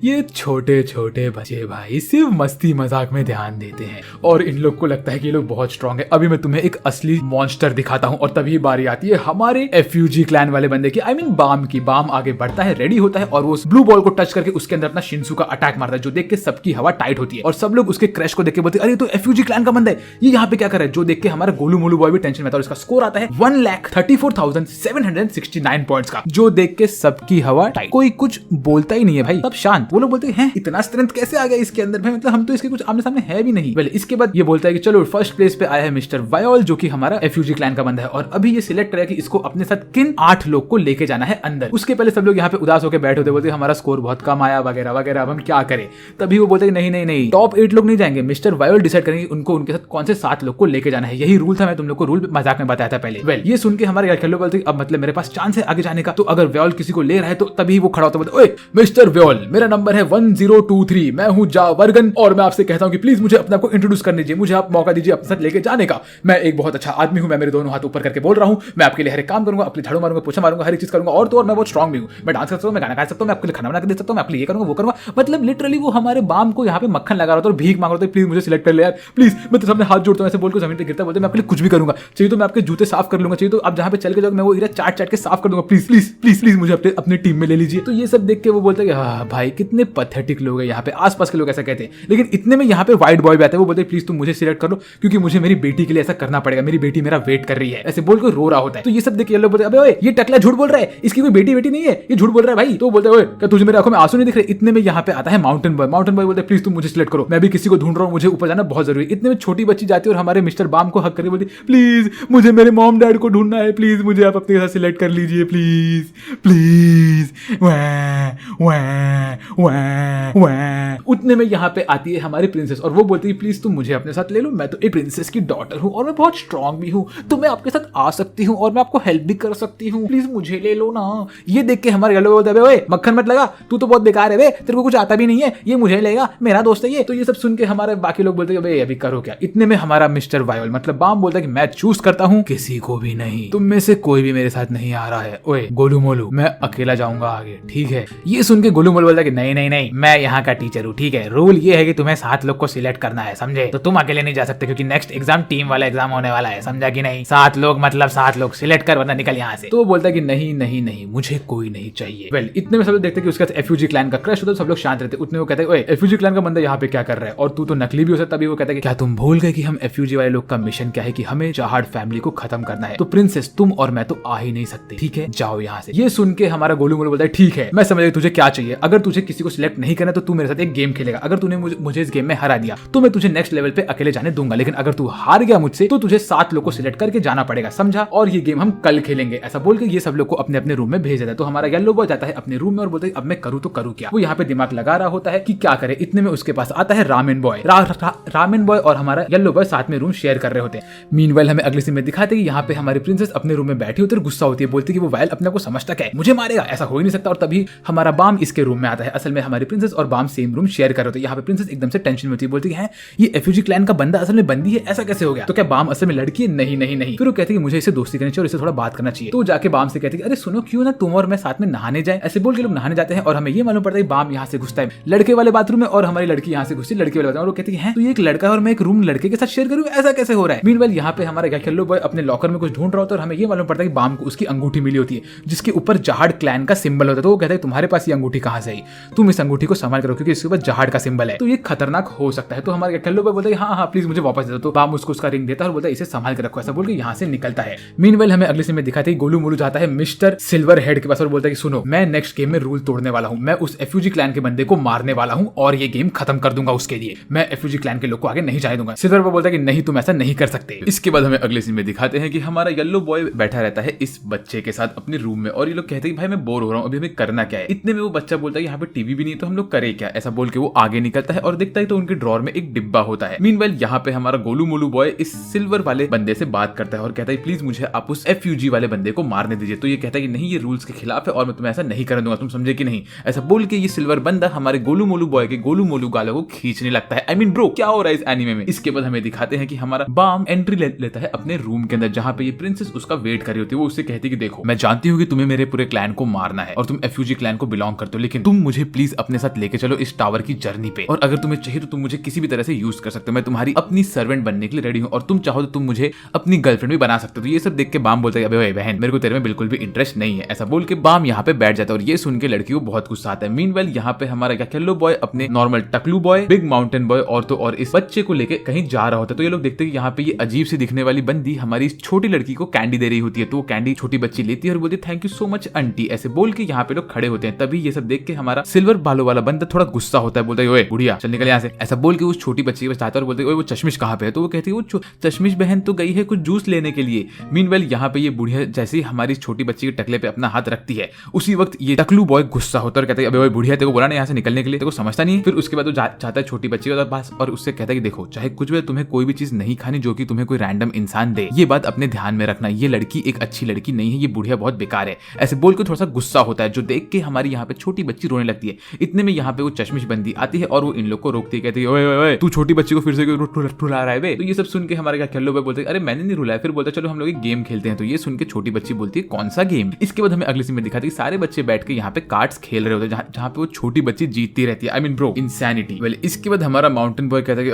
[SPEAKER 1] ये छोटे छोटे बच्चे भाई सिर्फ मस्ती मजाक में ध्यान देते हैं, और इन लोग को लगता है कि ये लोग बहुत स्ट्रांग है। अभी मैं तुम्हें एक असली मॉन्स्टर दिखाता हूँ। और तभी बारी आती है हमारे एफयूजी क्लैन वाले बंदे की, आई मीन बाम की। बाम आगे बढ़ता है, रेडी होता है, और वो उस ब्लू बॉल को टच करके उसके अंदर अपना शिंसू का अटैक मारता है, जो देख के सबकी हवा टाइट होती है, और सब लोग उसके क्रैश को देख के बोलते हैं अरे तो एफयूजी क्लैन का बंदा है, ये यहाँ पे क्या कर रहा है, जो देख के हमारा गोलू मोलू बॉय भी टेंशन में था। और इसका स्कोर आता है 1,34,769 पॉइंट्स का, जो देख के सबकी हवा टाइट। कोई कुछ बोलता ही नहीं है भाई, सब शांत। वो लोग बोलते हैं इतना स्ट्रेंथ कैसे आ गया इसके अंदर भाई, मतलब हम तो इसके कुछ आमने सामने है भी नहीं। इसके बाद ये बोलता है कि चलो फर्स्ट प्लेस पे आया है मिस्टर वायोल, जो कि हमारा एफयूजी क्लैन का बंदा है, और अभी ये सिलेक्ट करेगा कि इसको अपने साथ किन 8 लोग को लेके जाना है अंदर। उसके पहले सब लोग यहाँ पे उदास होकर बैठे होते, बोलते हमारा स्कोर बहुत कम आया वगैरह वगैरह, अब हम क्या करें। तभी वो बोलते नहीं टॉप 8 लोग नहीं जाएंगे, मिस्टर वायोल डिसाइड करेंगे उनको उनके साथ कौन से 7 लोग को लेके जाना है। यही रूल था, मैं तुम लोग को रूल मजाक में बताया था पहले। वेल ये सुन के हमारे खेलो बोलते अब मतलब मेरे पास चांस है आगे जाने का, तो अगर वायोल किसी को ले रहा है तो तभी वो खड़ा होता है, ओए मिस्टर वायोल मेरा नंबर है 1023, मैं हूं जा वर्गन, और मैं आपसे कहता हूं कि प्लीज मुझे अपने आप को इंट्रोड्यूस करने दीजिए, मुझे आप मौका दीजिए अपने साथ लेके जाने का। मैं एक बहुत अच्छा आदमी हूं, मैं मेरे दोनों हाथ ऊपर करके बोल रहा हूं, मैं आपके लिए हर एक काम करूंगा, अपने झाड़ू मारूंगा, पोछा मारूंगा, हर एक चीज करूंगा, और तो और मैं बहुत स्ट्रांग भी हूं, मैं डांस कर सकता हूं, मैं गाना गा सकता हूं, मैं आपके लिए खाना बना के दे सकता हूं, मैं आपके लिए ये करूंगा वो करूंगा। मतलब लिटरली वो हमारे बाम को यहाँ पे मक्खन लगा रहा था और भीख मांग रहा था, प्लीज मुझे सिलेक्ट कर ले यार प्लीज, मैं तो सामने हाथ जोड़ता हूं, ऐसे बोल के जमीन पे गिरता, बोलते मैं आपके लिए कुछ भी करूंगा, चाहिए तो मैं आपके जूते साफ कर लूंगा, चाहिए तो आप जहां पे चल के जाओगे मैं वो एरिया चाट के साफ कर दूंगा, प्लीज प्लीज प्लीज प्लीज मुझे अपने टीम में ले लीजिए। तो ये सब देख के वो बोलता है कि हाँ भाई कितने पैथेटिक लोग हैं यहाँ पे, आसपास के लोग ऐसा कहते हैं। लेकिन इतने में यहाँ पे व्हाइट बॉय भी आता है, वो बोलते हैं प्लीज तुम मुझे सिलेक्ट कर लो, क्योंकि मुझे मेरी बेटी के लिए ऐसा करना पड़ेगा, मेरी बेटी मेरा वेट कर रही है, ऐसे बोल के रो रहा होता है। तो ये सब देख के लोग बोलते हैं अबे ये टकला झूठ बोल रहा है, इसकी कोई बेटी नहीं है, ये झूठ बोल रहा है भाई। तो बोलते हैं क्या तुझे मेरी आंखों में आंसू नहीं दिख रहे। इतने में यहाँ पे आता है माउंटेन बॉय। माउंटेन बॉय बोलते हैं प्लीज तुम मुझे सिलेक्ट करो, मैं भी किसी को ढूंढ रहा हूँ, मुझे ऊपर जाना बहुत जरूरी है। इतने में छोटी बच्ची जाती है और हमारे मिस्टर बाम को हक करके बोलती प्लीज मुझे मेरे मॉम डैड को ढूंढना है, प्लीज मुझे आप अपने साथ सिलेक्ट कर लीजिए प्लीज प्लीज। उतने में यहाँ पे आती है हमारी प्रिंसेस और वो बोलती है प्लीज तुम मुझे अपने साथ ले लो, मैं तो एक प्रिंसेस की डॉटर हूँ और मैं बहुत स्ट्रांग भी हूँ, तो मैं आपके साथ आ सकती हूँ और मैं आपको हेल्प भी कर सकती हूँ, प्लीज मुझे ले लो ना। ये देख के हमारे येलो बोलते हैं ओए मक्खन मत लगा, तू तो बहुत बेकार है बे, तेरे को कुछ आता भी नहीं है, ये मुझे लेगा, मेरा दोस्त है ये। तो ये सब सुन के हमारे बाकी लोग बोलते हैं भाई अभी करो क्या। इतने में हमारा मिस्टर वायोल मतलब बाम बोलता है कि मैं चूज करता हूँ किसी को भी नहीं, तुम में से कोई भी मेरे साथ नहीं आ रहा है। ओए गोलू मोलू मैं अकेला जाऊंगा बताऊंगा आगे, ठीक है। ये सुन के गोलू मोलू बोलता है कि नहीं नहीं नहीं, मैं यहाँ का टीचर हूँ, ठीक है। रूल ये है कि तुम्हें 7 लोग को सिलेक्ट करना है, समझे? तो तुम अकेले नहीं जा सकते क्योंकि नेक्स्ट एग्जाम टीम वाला एग्जाम होने वाला है, समझा कि नहीं? 7 लोग मतलब 7 लोग सिलेक्ट कर, वरना निकल यहाँ से। तो वो बोलता है कि नहीं नहीं नहीं, मुझे कोई नहीं चाहिए। वेल, इतने में सब लोग देखते हैं कि उसके साथ एफयूजी क्लैन का क्रश होता है, सब लोग शांत रहते। उतने वो कहते हैं ओए, एफयूजी क्लैन का बंदा यहाँ पे क्या कर रहा है, और तू तो नकली भी हो सकता है। वो कहता है कि क्या तुम भूल गए कि हम एफयूजी वाले लोग का मिशन क्या है, कि हमें चाहड़ फैमिली को खत्म करना है। तो प्रिंसेस, तुम और मैं तो आ ही नहीं सकते, ठीक है, जाओ यहाँ से। ये सुन के हमारा गोलू मोलू बोलता है ठीक है, मैं समझ गया तुझे क्या चाहिए। अगर तुझे किसी को सिलेक्ट नहीं करना तो तू मेरे साथ एक गेम खेलेगा। अगर तूने मुझे इस गेम में हरा दिया तो मैं तुझे नेक्स्ट लेवल पे अकेले जाने दूंगा, लेकिन अगर तू हार गया मुझसे तो तुझे 7 लोग को सिलेक्ट करके जाना पड़ेगा, समझा? और ये गेम हम कल खेलेंगे। ऐसा बोल के ये सब लोग को अपने अपने रूम में भेज देता है। तो हमारा येलो बॉय जाता है अपने रूम में और बोलता है अब मैं करूँ तो करूँ क्या। वो यहाँ पे दिमाग लगा रहा होता है कि क्या करे। इतने में उसके पास आता है रामेन बॉय। रामेन बॉय और हमारा येलो बॉय साथ में रूम शेयर कर रहे होते हैं। मीनवाइल हमें अगले सीन में दिखाते हैं कि यहाँ पे हमारी प्रिंसेस अपने रूम में बैठी होती है, गुस्सा होती है, बोलती है कि वो वायल अपने को समझता क्या है, मुझे मारेगा, ऐसा हो ही नहीं सकता। और तभी हमारा बाम इसके रूम में आता है। असल में हमारी प्रिंसेस और बाम सेम रूम शेयर कर रहे होते हैं। यहाँ पे प्रिंसेस एकदम से टेंशन में होती है, बोलती है ये एफयूजी क्लैन का बंदा असल में बंदी है, ऐसा कैसे हो गया? तो क्या बाम असल में लड़की है? नहीं नहीं नहीं। फिर वो कहती है कि मुझे इससे दोस्ती करनी चाहिए और इससे थोड़ा बात करना चाहिए। तो जाके बाम से कहती है अरे सुनो, क्यों ना तुम और मैं साथ में नहाने जाए। ऐसे बोल के लोग नहाने जाते हैं और हमें ये मालूम पड़ता है बाम यहाँ से घुसता है लड़के वाले बाथरूम में और हमारी लड़की यहाँ से घुसती है लड़के वाले बाथरूम। और वो कहती है तो ये एक लड़का है और मैं एक रूम लड़के के साथ शेयर करूँ, ऐसा कैसे हो रहा है? मीनवाइल यहाँ पे हमारा येलो बॉय अपने लॉकर में कुछ ढूंढ रहा होता है और हमें ये मालूम पड़ता है कि बाम को उसकी अंगूठी मिली होती है जिसके ऊपर जहाड़ क्लैन का सिंबल होता है। तो वो कहता है तुम्हारे पास ये अंगूठी कहाँ से आई, तुम इस अंगूठी को संभाल करो क्योंकि इसके ऊपर जहाड़ का सिंबल है, तो ये खतरनाक हो सकता है। तो हमारे येलो बॉय बोलता है हाँ हाँ प्लीज मुझे वापस दे दो। तो बाम उसको उसका रिंग देता है और बोलता है इसे संभाल के रखो, ऐसा बोल के यहाँ से निकलता है। मीनवाइल हमें अगले सीन में दिखाते हैं गोलू मोलू जाता है मिस्टर सिल्वर हेड के पास और बोलता है कि सुनो, मैं नेक्स्ट गेम में रूल तोड़ने वाला हूँ, मैं उस एफयूजी क्लैन के बंदे को मारने वाला हूँ और ये गेम खत्म कर दूंगा। उसके लिए मैं एफयूजी क्लैन के लोग को आगे नहीं जाने दूंगा। सिल्वर बॉय बोलता है कि नहीं, तुम ऐसा नहीं कर सकते। इसके बाद हमें अगले सीन में दिखाते हैं कि हमारा येलो बॉय बैठा रहता है इस बच्चे के साथ अपने रूम में और ये लोग कहते हैं कि भाई मैं बोर हो रहा हूँ, अभी हमें करना क्या है। इतने में वो बच्चा बोलता है यहाँ पे टीवी भी नहीं तो हम लोग करे क्या, ऐसा बोल के वो आगे निकलता है और देखता है तो उनके ड्रॉर में एक डिब्बा होता है। मीनवाइल यहाँ पे हमारा गोलू मोलू बॉय इस सिल्वर वाले बंदे से बात करता है और कहता है प्लीज मुझे आप उस एफयूजी वाले बंदे को मारने दीजिए। तो ये कहता है कि नहीं, ये रूल्स के खिलाफ है और मैं तुम्हें ऐसा नहीं करने दूंगा, तुम समझे कि नहीं। ऐसा बोल के ये सिल्वर बंदा हमारे गोलू मोलू बॉय के गोलू मोलू गालों को खींचने लगता है। आई मीन ब्रो, क्या हो रहा है इस एनीमे में। इसके बाद हमें दिखाते हैं कि हमारा बाम एंट्री लेता है अपने रूम के अंदर जहाँ पे ये प्रिंसेस उसका वेट कर रही होती है। वो उससे कहती है कि देखो, मैं जानती हूँ कि तुम्हें मेरे पूरे क्लैन को मारना है और तुम एफयूजी क्लैन को बिलोंग करते हो, लेकिन तुम मुझे प्लीज अपने साथ लेके चलो इस टावर की जर्नी पे, और अगर तुम्हें चाहिए तो तुम मुझे किसी भी तरह से यूज कर सकते हो, मैं तुम्हारी अपनी सर्वेंट बनने के लिए रेडी हूँ और तुम चाहो तो तुम मुझे अपनी गर्लफ्रेंड भी बना सकते हो। तो ये सब देख के बाम बोलता है अबे बहन, मेरे को तेरे में बिल्कुल भी इंटरेस्ट नहीं है। ऐसा बोल के बाम यहाँ पे बैठ जाता है और ये सुन के लड़की को बहुत गुस्सा आता है। मीनवाइल यहाँ पे हमारा येलो बॉय अपने नॉर्मल टकलू बॉय, बिग माउंटेन बॉय और तो और इस बच्चे को लेके कहीं जा रहा होता है। तो ये लोग देखते हैं कि यहाँ पे ये अजीब सी दिखने वाली बंदी हमारी छोटी लड़की को कैंडी दे रही होती है। तो वो कैंडी छोटी बच्ची लेती है और बोलती है thank you so much aunty, ऐसे बोल के यहाँ पे लोग खड़े होते हैं। तभी ये सब देख के हमारा सिल्वर बालों वाला बंदा थोड़ा गुस्सा होता है, बोलता है ओए बुढ़िया चल निकल यहाँ से। ऐसा बोल के उस छोटी बच्ची के पास जाता है और बोलते है वो चश्मिश कहाँ पे है। तो वो कहती है वो चश्मिश बहन तो गई है कुछ जूस लेने के लिए। मीनवाइल यहाँ पे ये बुढ़िया जैसे ही हमारी छोटी बच्ची के टकले पे अपना हाथ रखती है उसी वक्त ये टकलू बॉय गुस्सा होता है और कहता है अबे बुढ़िया तेरे को बोला ना यहाँ से निकलने के लिए, तेरे को समझता नहीं है। फिर उसके बाद वो चाहता है छोटी बच्ची के पास और उससे कहता है कि देखो चाहे कुछ भी, तुम्हें कोई भी चीज नहीं खानी जो कि तुम्हें कोई रैंडम इंसान दे, ये बात अपने ध्यान में रखना, ये लड़की एक अच्छी लड़की नहीं है, ये बुढ़िया बहुत बेकार है। ऐसे बोल के थोड़ा सा गुस्सा होता है जो देख के हमारी यहाँ पे छोटी बच्ची रोने लगती है। इतने में यहाँ पे वो चश्मिश बंदी आती है और वो इन लोग को रोकती है, कहती है ओए ओए तू छोटी बच्ची को फिर से रुला रहा है बे। तो ये सब सुन के हमारे येलो बॉय बोलते हैं अरे मैंने नहीं रुलाया। फिर बोलता चलो हम लोग एक गेम खेलते हैं। तो ये सुन के छोटी बच्ची बोलती है कौन सा गेम। इसके बाद हमें अगले सीन में दिखाती है सारे बच्चे बैठ के यहाँ पे कार्ड्स खेल रहे होते हैं जहाँ पे वो छोटी बच्ची जीतती रहती है। I mean bro, insanity. Well इसके बाद हमारा माउंटेन बॉय कहता है कि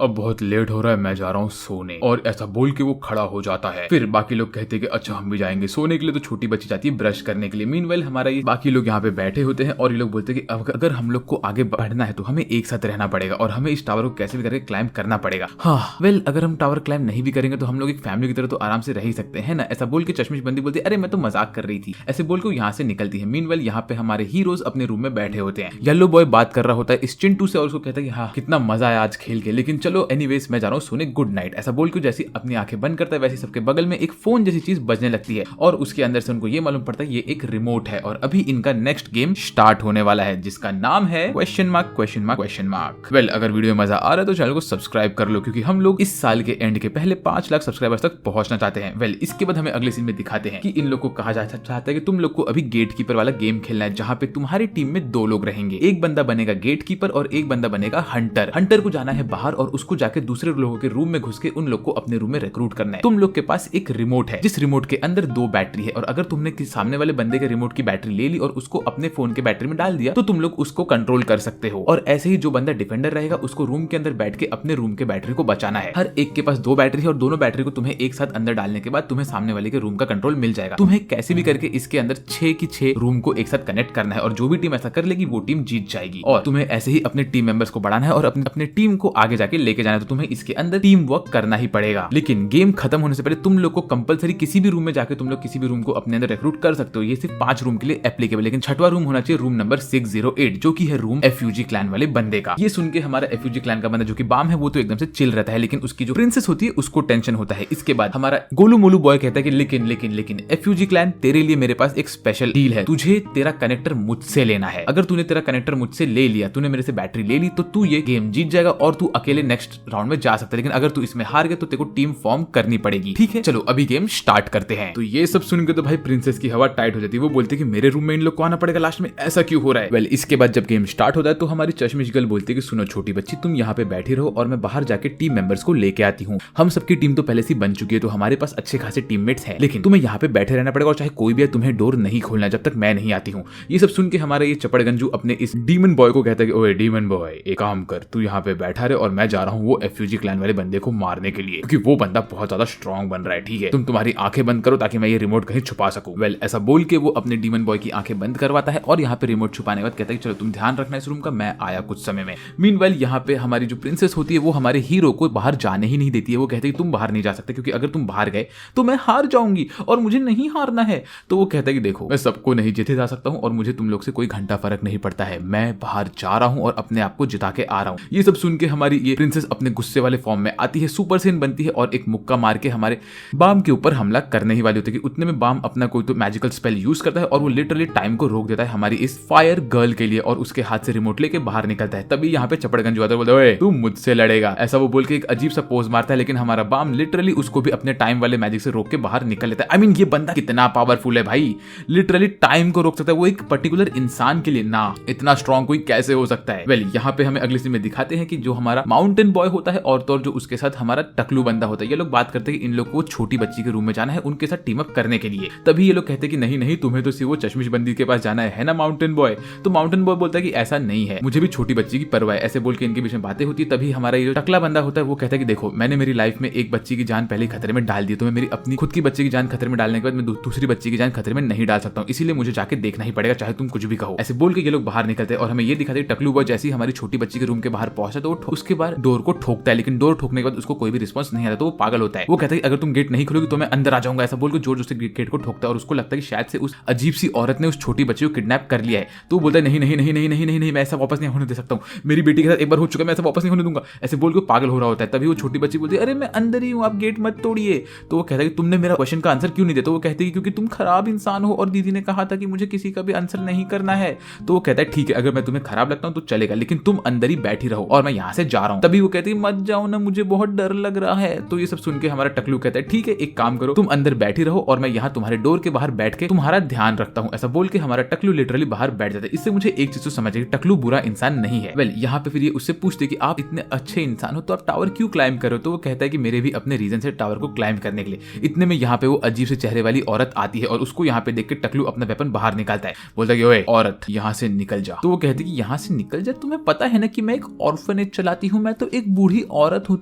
[SPEAKER 1] अब बहुत लेट हो रहा है, मैं जा रहा हूँ सोने, और ऐसा बोल के वो खड़ा हो जाता है। फिर बाकी लोग कहते हैं कि अच्छा हम भी जाएंगे सोने के लिए। तो छोटी बच्ची जाती है ब्रश करने के लिए। मीनवाइल हमारा ये बाकी लोग यहाँ पे बैठे होते हैं और ये लोग बोलते हैं कि अगर हम लोग को आगे बढ़ना है तो हमें एक साथ रहना पड़ेगा और हमें इस टावर को कैसे भी करके क्लाइंब करना पड़ेगा। हाँ वेल अगर हम टावर क्लाइंब नहीं भी करेंगे तो हम लोग एक फैमिली की तरह तो आराम से रह ही सकते हैं ना। ऐसा बोल के चश्मिश बंदी बोलती है अरे मैं तो मजाक कर रही थी। ऐसे बोल के यहाँ से निकलती है। मीनवाइल यहाँ पे हमारे हीरोज अपने रूम में बैठे होते हैं। येलो बॉय बात कर रहा होता है इस चिंटू से और उसको कहता है कि हाँ कितना मजा आया आज खेल के, लेकिन चलो एनीवेज मैं जा रहा हूँ सोने, गुड नाइट। ऐसा बोल के जैसे अपनी आंखें बंद करता है वैसे सबके बगल में एक फोन जैसी चीज बजने लगती है और उसके अंदर से उनको ये मालूम पड़ता है ये एक रिमोट है और अभी इनका नेक्स्ट गेम स्टार्ट होने वाला है जिसका नाम है question mark question mark question mark. Well अगर वीडियो मजा आ रहा है तो चैनल को सब्सक्राइब कर लो क्योंकि हम लोग इस साल के एंड के पहले 5 लाख सब्सक्राइबर्स तक पहुंचना चाहते हैं। वेल इसके बाद हमें अगले सीन में दिखाते हैं कि इन लोग को कहा चाहता है कि तुम लोग को अभी गेट कीपर वाला गेम खेलना है जहाँ पे तुम्हारी टीम में 2 लोग रहेंगे, एक बंदा बनेगा गेट कीपर और एक बंदा बनेगा हंटर। हंटर को जाना है बाहर और उसको जाके दूसरे लोगों के रूम में घुस के उन लोग को अपने रूम में रिक्रूट करना है। तुम लोग के पास एक रिमोट है जिस रिमोट के अंदर 2 बैटरी है और अगर तुमने सामने वाले बंदे के रिमोट की बैटरी ले ली और उसको अपने फोन के बैटरी में डाल दिया तो तुम लोग उसको कंट्रोल कर सकते हो। और ऐसे ही जो बंदा डिफेंडर रहेगा उसको रूम के अंदर बैठ के अपने रूम के बैटरी को बचाना है। हर एक के पास 2 बैटरी है और दोनों बैटरी को तुम्हें एक साथ अंदर डालने के बाद तुम्हें सामने वाले के रूम का कंट्रोल मिल जाएगा। तुम्हें कैसे भी करके इसके अंदर 6 की 6 रूम को एक साथ कनेक्ट करना है और जो भी टीम ऐसा कर लेगी वो टीम जीत जाएगी। और तुम्हें ऐसे ही अपने टीम मेंबर्स को बढ़ाना है और अपने टीम को आगे जाके लेके जाना है। तो तुम्हें इसके अंदर टीम वर्क करना ही पड़ेगा। लेकिन गेम खत्म होने से पहले तुम लोग को कंपलसरी किसी भी रूम में जाके तुम लोग किसी भी रूम को अपने अंदर रिक्रूट कर सकते हो। ये सिर्फ 5 रूम के लिए एप्लीकेबल, लेकिन 6वां रूम होना चाहिए रूम नंबर 608 जो कि है रूम एफयूजी क्लैन वाले बंदे का। ये सुन के हमारा एफयूजी क्लैन का बंदा जो कि बाम है वो तो एकदम से चिल रहता है, लेकिन उसकी जो प्रिंसेस होती है उसको टेंशन होता है। इसके बाद हमारा गोलू मोलू बॉय कहता है कि लेकिन एफयूजी क्लैन तेरे लिए मेरे पास एक स्पेशल डील है। तुझे तेरा कनेक्टर मुझसे लेना है। अगर तूने तेरा कनेक्टर मुझसे ले लिया, तूने मेरे से बैटरी ले ली तो तू ये गेम जीत जाएगा और तू अकेले नेक्स्ट राउंड में जा सकता है। लेकिन अगर तू इसमें हार गया तो तेरे को टीम फॉर्म करनी पड़ेगी। ठीक है, चलो अभी गेम स्टार्ट करते हैं। तो ये सब सुन के तो भाई प्रिंसेस की हवा टाइट हो जाती है। वो बोलती है कि मेरे रूम में इन लोग को आना पड़ेगा लास्ट में, ऐसा क्यों हो रहा है। वेल इसके बाद जब गेम स्टार्ट होता है तो हमारी चश्मिश गर्ल बोलती है कि सुनो छोटी बच्ची, तुम यहाँ पे बैठी रहो और मैं बाहर जाके टीम मेंबर्स को लेके आती हूँ। हम सबकी टीम तो पहले से बन चुकी है तो हमारे पास अच्छे खासे टीममेट्स हैं, लेकिन तुम्हें यहाँ पे बैठे रहना पड़ेगा और चाहे कोई भी है तुम्हें डोर नहीं खोलना जब तक मैं नहीं आती हूँ। ये सब सुन के हमारा ये चपड़गंजू अपने इस डीमन बॉय को कहता है कि ओए डीमन बॉय, एक काम कर, तू यहाँ पे बैठा रहे और मैं जा रहा हूँ वो एफयूजी क्लैन वाले बंदे को मारने के लिए, क्योंकि वो बंदा बहुत ज्यादा स्ट्रॉन्ग बन रहा है। ठीक है, तुम तुम्हारी आंखें बंद करो ताकि मैं ये रिमोट कहीं छुपा सकूं। वेल ऐसा बोल के वो अपने डीमन बॉय की आंखें बंद करवाता है और यहाँ पे रिमोट छुपाने के बाद कहता है कि चलो तुम ध्यान रखना इस रूम का, मैं आया कुछ समय में। मीनवाइल यहाँ पे हमारी जो प्रिंसेस होती है वो हमारे हीरो को बाहर जाने ही नहीं देती है। वो कहती है कि तुम बाहर नहीं जा सकते क्योंकि अगर तुम बाहर गए तो मैं हार जाऊंगी और मुझे नहीं हारना है। तो वो कहता है कि देखो मैं सबको नहीं जीते जा सकता हूँ और मुझे तुम लोग से कोई घंटा फर्क नहीं पड़ता है, मैं बाहर जा रहा हूँ और अपने आप को जिता के आ रहा हूँ। ये सब सुन के हमारी ये प्रिंसेस अपने गुस्से वाले फॉर्म में आती है, सुपर सेन बनती है और एक मुक्का मार के हमारे बाम के ऊपर हमला करने ही वाली होती है। कि उतने में बाम अपना कोई तो मैजिकल स्पेल यूज करता है और वो लिटरली टाइम को रोक देता है हमारी इस फायर गर्ल के लिए और उसके हाथ से रिमोट लेके बाहर निकलता है। तभी यहाँ पे चपड़गंज आता है, बोलता है ओए तू मुझसे लड़ेगा, ऐसा वो बोल के एक अजीब सा पोज मारता है। लेकिन हमारा बाम लिटरली उसको भी अपने टाइम वाले मैजिक से रोक के बाहर निकल लेता है। आई मीन ये बंदा कितना पावरफुल है भाई, लिटरली टाइम को रोक सकता है वो एक पर्टिकुलर इंसान के लिए ना, इतना स्ट्रॉन्ग कोई कैसे हो सकता है। वेल यहाँ पे हमें अगले सीन में दिखाते हैं कि जो हमारा माउंटेन बॉय होता है और तो जो उसके साथ हमारा टकलू बंदा होता है, ये लोग बात करते हैं कि इन लोग को छोटी बच्ची के रूम में जाना है उनके साथ टीम अप करने के लिए। तभी ये लोग कहते हैं कि नहीं नहीं तुम्हें तो सिर्फ वो चश्मिश बंदी के पास जाना है ना माउंटेन बॉय। तो माउंटेन बॉय बोलता है कि ऐसा नहीं है, मुझे भी छोटी बच्ची की परवाह है। ऐसे बोल के इनके बीच में बातें होती है। तभी हमारा ये जो टकला बंदा होता है वो कहता है कि देखो मैंने मेरी लाइफ में एक बच्ची की जान पहले खतरे में डाल दी, तो मैं मेरी अपनी खुद की बच्ची की जान खतरे में डालने के बाद मैं दूसरी बच्ची की जान खतरे में नहीं डाल सकता हूँ, इसीलिए मुझे जाके देखना ही पड़ेगा चाहे तुम कुछ भी कहो। ऐसे बोल के ये लोग बाहर निकलते हैं और हमें ये दिखाते हैं टकलू बॉय जैसे ही हमारी छोटी बच्ची के रूम के बाहर पहुंचा तो उसके बाद डोर को ठोकता है, लेकिन डोर ठोकने के बाद उसको कोई भी रिस्पॉन्स नहीं आता तो वो पागल होता है। वो कहता है कि अगर तुम गेट नहीं खोलोगे तो मैं अंदर आ जाऊंगा, ऐसा बोल के जोर जोर से गेट को ठोकता है और उसको लगता है कि शायद से उस अजीब सी औरत ने उस छोटी बच्ची को किडनैप कर लिया है। तो वो बोलता है नहीं नहीं नहीं नहीं नहीं नहीं नहीं मैं ऐसा वापस नहीं होने दे सकता हूँ, मेरी बेटी के साथ एक बार हो चुका है, मैं ऐसा वापस नहीं होने दूंगा, ऐसे बोल के पागल हो रहा होता है। तभी वो छोटी बच्ची बोलती है अरे मैं अंदर ही हूँ, आप गेट मत तोड़िए। तो वो कहता है कि तुमने मेरा क्वेश्चन का आंसर क्यों नहीं दिया। तो वो कहती है क्योंकि तुम खराब इंसान हो और दीदी ने कहा था कि मुझे किसी का भी आंसर नहीं करना है। तो वो कहता है ठीक है अगर मैं तुम्हें खराब लगता हूँ तो चलेगा, लेकिन तुम अंदर ही बैठी रहो और मैं यहाँ से जा रहा हूँ। तभी वो कहती है मत जाओ ना, मुझे बहुत डर लग रहा है। तो ये सब सुन के हमारा टकलू कहता है ठीक है एक काम करो, तुम अंदर बैठी रहो और मैं यहाँ तुम्हारे डोर के बाहर बैठ के तुम्हारा ध्यान रखता हूँ। ऐसा बोल के हमारा टकलू लिटरली बाहर बैठ जाता है। इससे मुझे एक चीज तो समझ आई, टकलू बुरा इंसान नहीं है। वेल यहाँ पे फिर ये उससे पूछते कि आप इतने अच्छे इंसान हो तो आप टावर क्यों क्लाइम करो। तो वो कहता है कि मेरे भी अपने रीजन से टावर को क्लाइम करने के लिए। इतने में यहाँ पे वो अजीब से चेहरे वाली औरत आती है और उसको यहाँ पे देख के टकलू अपना वेपन बाहर निकालता है, बोलता है कि ओए औरत यहाँ से निकल जा। तो वो कहती है कि यहाँ से निकल जा, तुम्हें पता है ना कि मैं एक ऑर्फनेज चलाती हूँ, मैं तो एक बूढ़ी औरत हूँ,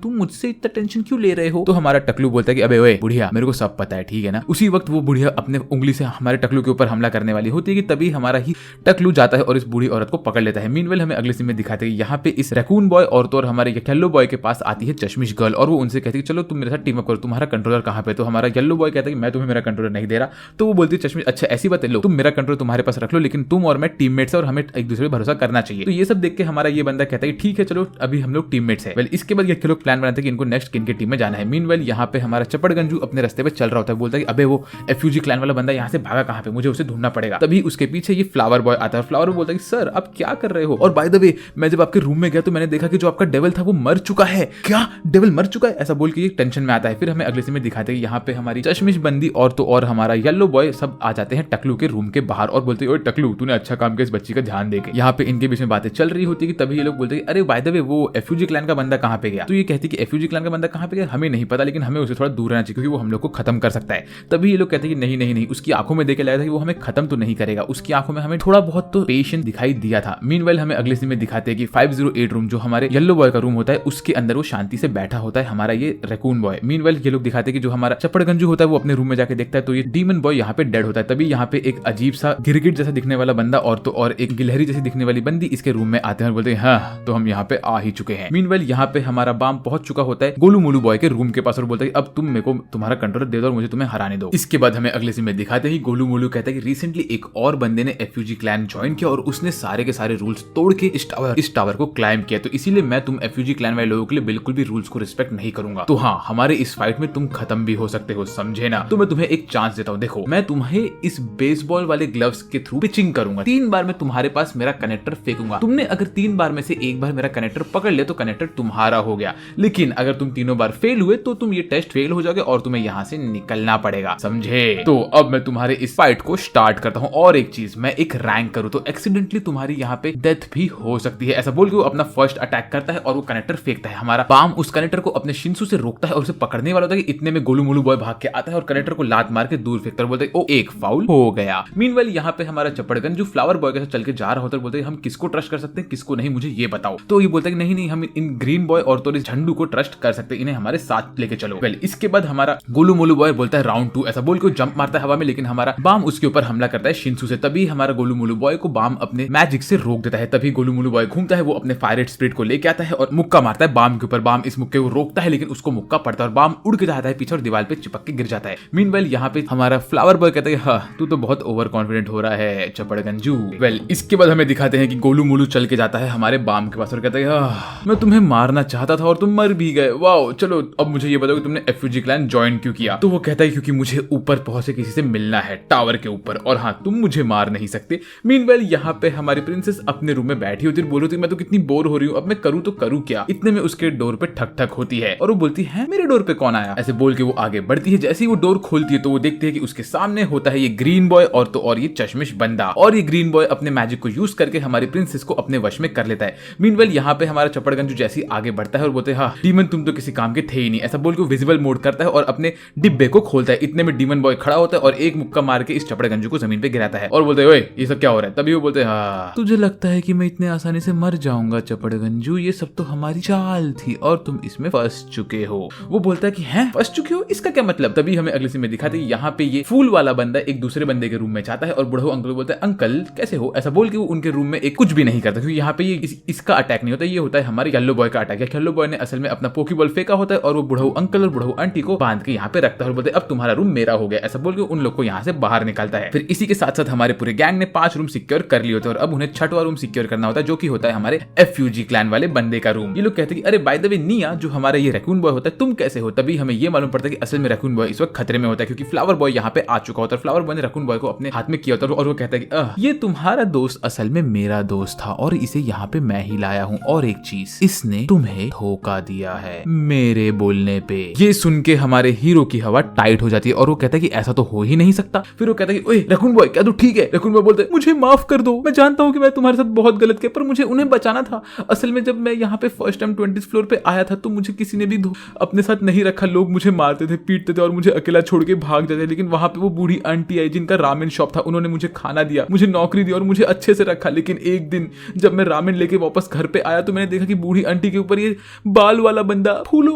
[SPEAKER 1] तुम मुझसे इतना टेंशन क्यों ले रहे हो। तो हमारा टकलू बोलता है कि अबे ओए बुढ़िया मेरे को सब पता है ठीक है ना। उसी वक्त वो बुढ़िया अपने उंगली से हमारे टकलू के ऊपर हमला करने वाली होती है कि तभी हमारा ही टकलू जाता है और इस बूढ़ी औरत को पकड़ लेता है। मीनवेल हमें अगले सीन में दिखाते हैं यहाँ पे इस रैकून बॉय और तो और हमारे येलो बॉय के पास आती है चश्मिश गर्ल और वो उनसे कहती है चलो तुम मेरे साथ टीम अप करो, तुम्हारा कंट्रोलर कहाँ पे। तो हमारा येलो बॉय कहता है कि मैं तुम्हें मेरा कंट्रोलर नहीं दे रहा। तो वो बोलती है चश्मिश अच्छा ऐसी बात है, लो तुम मेरा कंट्रोलर तुम्हारे पास रख लो, लेकिन तुम और मैं टीममेट्स है और हमें एक दूसरे पर भरोसा करना चाहिए। तो ये सब देख के हमारा ये बंदा कहता है कि ठीक है चलो अभी हम लोग टीममेट्स है। वेल इसके बाद ये लोग प्लान बनाते हैं कि इनको नेक्स्ट किन के टीम में जाना है। मीनवेल यहाँ पे हमारा चपड़गंजू अपने रास्ते पे चल रहा होता है, बोलता है कि अबे वो एफयूजी क्लैन वाला बंदा यहाँ से भागा कहाँ पे, मुझे उसे ढूंढना पड़ेगा। तभी उसके पीछे ये फ्लावर बॉय आता है। फ्लावर बॉय बोलता है कि सर आप क्या कर रहे हो, और बाय द वे मैं जब आपके रूम में गया तो मैंने देखा कि जो आपका डेविल था वो मर चुका है। क्या डेविल मर चुका है, ऐसा बोल के ये टेंशन में आता है। फिर हमें अगले सीन में दिखाते हैं यहाँ पे हमारी चश्मिश बंदी और तो और हमारा येलो बॉय सब आ जाते हैं टकलू के रूम के बाहर और बोलते हैं ओए टकलू तूने अच्छा काम किया इस बच्ची का ध्यान देके। यहाँ पे इनके बीच में बातें चल रही होती है कि तभी ये लोग बोलते हैं अरे बाय द वे वो एफयूजी क्लैन का बंदा कहाँ पे गया। तो ये कहती है कि एफयूजी क्लैन का बंदा कहाँ पे गया हमें नहीं पता, लेकिन हमें उसे थोड़ा दूर रहना चाहिए क्योंकि वो हम लोग को खत्म कर सकता है। तभी ये लोग कहते हैं कि नहीं नहीं नहीं, उसकी आंखों में देख के लगा था कि वो हमें खत्म तो नहीं करेगा, उसकी आंखों में हमें थोड़ा बहुत तो पेशेंस दिखाई दिया था। मीनवाइल हमें अगले सीन में दिखाते हैं कि 508 रूम जो हमारे येलो बॉय का रूम होता है उसके अंदर वो शांति से बैठा होता है हमारा ये रैकून बॉय। मीनवाइल ये लोग दिखाते हैं कि जो हमारा चप्पड़गंजू होता है वो अपने रूम में जाके देखता है तो ये डीमन बॉय यहाँ पे डेड होता है। तभी यहाँ पे एक अजीब सा गिरगिट जैसा दिखने वाला बंदा और एक गिलहरी जैसी दिखने वाली बंदी इसके रूम में आते हैं और बोलते हैं हाँ तो हम यहाँ पे आ ही चुके हैं। मीनवाइल यहाँ पे हमारा बाम पहुंच चुका होता है गोलू मोलू बॉय के रूम के पास और बोलता है अब तुम मेरे को तुम्हारा कंट्रोलर दे दो और मुझे तुम्हें हराने दो। इसके बाद हमें अगले सीन में दिखाते हैं गोलू मोलू कहता है कि रिसेंटली एक और बंदे ने एफयूजी क्लैन ज्वाइन किया और उसने सारे के सारे रूल्स तोड़ के इस टावर को क्लाइम किया, तो इसीलिए मैं तुम एफयूजी क्लैन वाले लोगों के लिए बिल्कुल भी रूल्स को रिस्पेक्ट नहीं करूंगा। तो हाँ, हमारे इस फाइट में तुम खत्म भी हो सकते हो, समझे ना। तो मैं तुम्हें एक चांस देता हूँ, देखो मैं तुम्हें इस बेसबॉल वाले ग्लव्स के थ्रू पिचिंग करूंगा। 3 बार मैं तुम्हारे पास मेरा कनेक्टर फेंकूंगा, तुमने अगर 3 बार में से 1 बार मेरा कनेक्टर पकड़ लिया तो कनेक्टर तुम्हारा हो गया, लेकिन अगर तुम तीनों बार फेल हुए तो तुम ये टेस्ट फेल हो जाओगे और तुम्हें यहाँ से निकलना पड़ेगा, समझे। तो अब मैं तुम्हारे इस फाइट को स्टार्ट करता हूँ। और एक चीज, मैं एक रैंक करूँ तो एक्सीडेंटली तुम्हारी यहाँ पे डेथ भी हो सकती है। ऐसा बोल के वो अपना फर्स्ट अटैक करता है और वो कनेक्टर फेंकता है। हमारा पाम उस कनेक्टर को अपने शिंसू से रोकता है और उसे पकड़ने वाला होता है कि इतने में गोलू मोलू बॉय भाग के आता है और कनेक्टर को लात मार के दूर फेंकता है, बोलते हैं ओ एक फाउल हो गया। मीनवाइल यहाँ पे हमारा चप्पड़गन जो फ्लावर बॉय के साथ चल के जा रहा होता है, बोलते हैं हम किसको ट्रस्ट कर सकते हैं किसको नहीं, मुझे ये बताओ। तो ये बोलता है कि नहीं हम इन ग्रीन बॉय और तो इस झंडू को ट्रस्ट कर सकते हैं, इन्हें हमारे साथ लेके चलो। वेल इसके बाद हमारा गोलू मोलू बॉय बोलता है राउंड 2, ऐसा बोल के जंप मारता है हवा में, लेकिन हमारा बाम उसके ऊपर हमला करता है शिंसू से। तभी हमारा गोलू मोलू बॉय को बाम अपने मैजिक से रोक देता है। तभी गोलू मोलू बॉय घूमता है, वो अपने फायर स्पिरिट को लेके आता है और मुक्का मारता है बाम के ऊपर। बाम इस मुक्के को रोकता है लेकिन उसको मुक्का पड़ता है और बाम उड़ के जाता है पीछे और दीवार पे चिपक के गिर जाता है। मीनवाइल यहाँ पे हमारा फ्लावर बॉय कहता है हाँ तू तो बहुत ओवर कॉन्फिडेंट हो रहा है चपड़गंजू। वेल इसके बाद हमें दिखाते हैं कि गोलू मोलू चल के जाता है हमारे बाम के पास और कहता है मैं तुम्हें मारना चाहता था और तुम मर भी गए, वाओ। चलो अब मुझे ये बताओ कि तुमने एफयूजी क्लैन ज्वाइन क्यों किया। तो वो कहता है क्योंकि मुझे ऊपर पहुंचे किसी से मिलना है टावर के ऊपर, और हाँ तुम मुझे मार नहीं सकते। मीनवाइल यहाँ पे हमारी प्रिंसेस अपने रूम में बैठी होती है, बोल रही थी मैं तो कितनी बोर हो रही हूँ, अब मैं करूँ तो करूँ क्या। इतने में उसके डोर पे ठक ठक होती है और वो बोलती है मेरे डोर पे कौन आया। ऐसे बोल के वो आगे बढ़ती है। जैसे ही वो डोर खोलती है तो वो देखती है कि उसके सामने होता है ये ग्रीन बॉय और ये चश्मिश बंदा, और ये ग्रीन बॉय अपने मैजिक को यूज करके हमारी प्रिंसेस को अपने वश में कर लेता है। मीनवाइल यहाँ पे हमारा चपड़गंजू जैसे ही आगे बढ़ता है और बोलते हैं हाँ डीमन तुम तो किसी काम के थे ही नहीं, ऐसा बोल के विजिबल मोड करता है और अपने डिब्बे को खोलता है। इतने में डीमन बॉय खड़ा होता है और एक मुक्का मार के इस चपड़गंजू को जमीन पे गिराता है और बोलते हैं ओए ये सब क्या हो रहा है। तभी वो बोलते हैं हाँ तुझे लगता है कि मैं इतने आसानी से मर जाऊंगा चपड़गंजू, ये सब तो हमारी चाल थी और तुम इसमें फंस चुके हो। वो बोलता है कि हैं फंस चुके हो, इसका क्या मतलब। तभी हमें अगले सीन में दिखाते हैं यहाँ पे ये फूल वाला बंदा एक दूसरे बंदे के रूम में जाता है और बुढ़ऊ अंकल बोलता है अंकल कैसे हो, ऐसा बोल के वो उनके रूम में एक कुछ भी नहीं करता क्योंकि यहाँ पे ये इसका अटैक नहीं होता, ये होता है हमारे येलो बॉय का अटैक। येलो बॉय ने असल में अपना पोकीबॉल फेंका होता है और वो बुढ़ऊ अंकल और बुढ़ऊ आंटी को बांध के यहाँ पे रखता है और बोलते अब तुम्हारा रूम मेरा हो गया, ऐसा बोल के उन लोग को यहाँ से बाहर निकालता है। फिर इसी के साथ साथ हमारे पूरे गैंग ने 5 रूम सिक्योर कर लिए होते हैं और अब उन्हें 6वां रूम सिक्योर करना होता है जो कि होता है हमारे एफयूजी क्लैन वाले बंदे का रूम। ये लोग कहते हैं कि अरे बाय द वे निया जो हमारा ये रैकून बॉय होता है तुम कैसे हो। तभी हमें ये मालूम पड़ता है कि असल में रैकून बॉय इस वक्त खतरे में होता है क्योंकि फ्लावर बॉय यहाँ पे आ चुका होता है। फ्लावर बॉय ने रैकून बॉय को अपने हाथ में किया होता है और वो कहता है कि ये तुम्हारा दोस्त असल में मेरा दोस्त था और इसे यहाँ पे मैं ही लाया हूँ, और एक चीज इसने तुम्हें धोखा दिया है मेरे बोलने पे। ये सुन के हमारे हीरो की हवा टाइट हो जाती है और वो कहता है कि ऐसा तो हो ही नहीं सकता। फिर वो कहता है कि ओए रैकून बॉय क्या तू ठीक है। रैकून बॉय बोलते मुझे माफ कर दो, मैं जानता हूँ कि मैं तुम्हारे साथ बहुत गलत किया पर मुझे उन्हें बचाना था। असल में जब मैं यहाँ पे फर्स्ट टाइम 20th फ्लोर पे आया था तो मुझे किसी ने भी अपने साथ नहीं रखा, लोग मुझे मारते थे पीटते थे और मुझे अकेला छोड़ के भाग जाते, लेकिन वहां पे वो बूढ़ी आंटी आई जिनका रामेन शॉप था, उन्होंने मुझे खाना दिया, मुझे नौकरी दी और मुझे अच्छे से रखा। लेकिन एक दिन जब मैं रामेन लेके वापस घर पे आया तो मैंने देखा कि बूढ़ी आंटी के ऊपर ये बाल वाला बंदा फूलों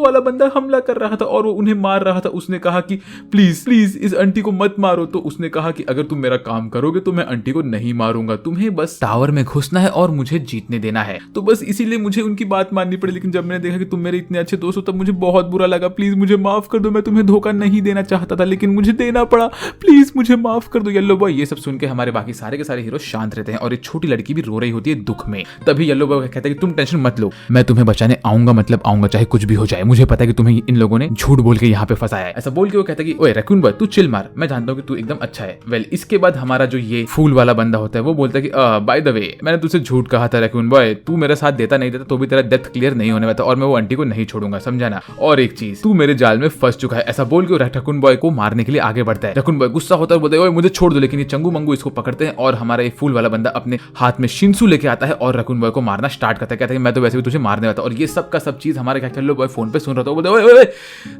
[SPEAKER 1] वाला बंदा हमला कर रहा था और वो उन्हें मार रहा था। उसने कहा कि प्लीज प्लीज इस आंटी को मत मारो। तो उसने कहा कि अगर तुम मेरा काम करोगे तो मैं आंटी को नहीं मारूंगा, तुम्हें बस टावर में घुसना है और मुझे जीतने देना है। तो बस इसीलिए मुझे उनकी बात माननी पड़ी। लेकिन जब मैंने देखा कि तुम मेरे इतने अच्छे दोस्त हो तब मुझे बहुत बुरा लगा। प्लीज मुझे माफ कर दो, मैं तुम्हें धोखा नहीं देना चाहता था लेकिन मुझे देना पड़ा, प्लीज मुझे माफ कर दो येलो बॉय। ये सब सुन के हमारे बाकी सारे के सारे हीरो शांत रहते हैं और एक छोटी लड़की भी रो रही होती है दुख में। तभी येलो बॉय कहता है कि तुम टेंशन मत लो, मैं तुम्हें बचाने आऊंगा, मतलब आऊंगा चाहे कुछ भी हो जाए। मुझे पता है कि तुम्हें इन लोगों ने झूठ बोल के यहाँ पे फंसाया है। ऐसा बोल के वो कहता है कि ओए रैकून बॉय तू चिल मार, मैं जानता हूँ कि तू एकदम अच्छा है। वेल इसके बाद हमारा जो ये फूल वाला बंदा होता है वो बोलता है कि बाय द वे मैंने तुझसे झूठ कहा था रैकून बॉय, तू मेरे साथ देता नहीं देता तो भी तेरा डेथ क्लियर नहीं होने वाला और मैं वो आंटी को नहीं छोड़ूंगा, समझा ना। और एक चीज तू मेरे जाल में फंस चुका है। ऐसा बोल के रैकून बॉय को मारने के लिए आगे बढ़ता है। रैकून बॉय गुस्सा होता है, बोलता है ओए मुझे छोड़ दो, लेकिन ये चंगू मंगू इसको पकड़ते हैं और हमारा ये फूल वाला बंदा अपने हाथ में शिंसू लेके आता है और रैकून बॉय को मारना स्टार्ट करता है। कहता है मैं तो वैसे भी तुझे मारने वाला था। और ये सब का सब चीज हमारे येलो बॉय फोन पे सुन रहा था। बोलता है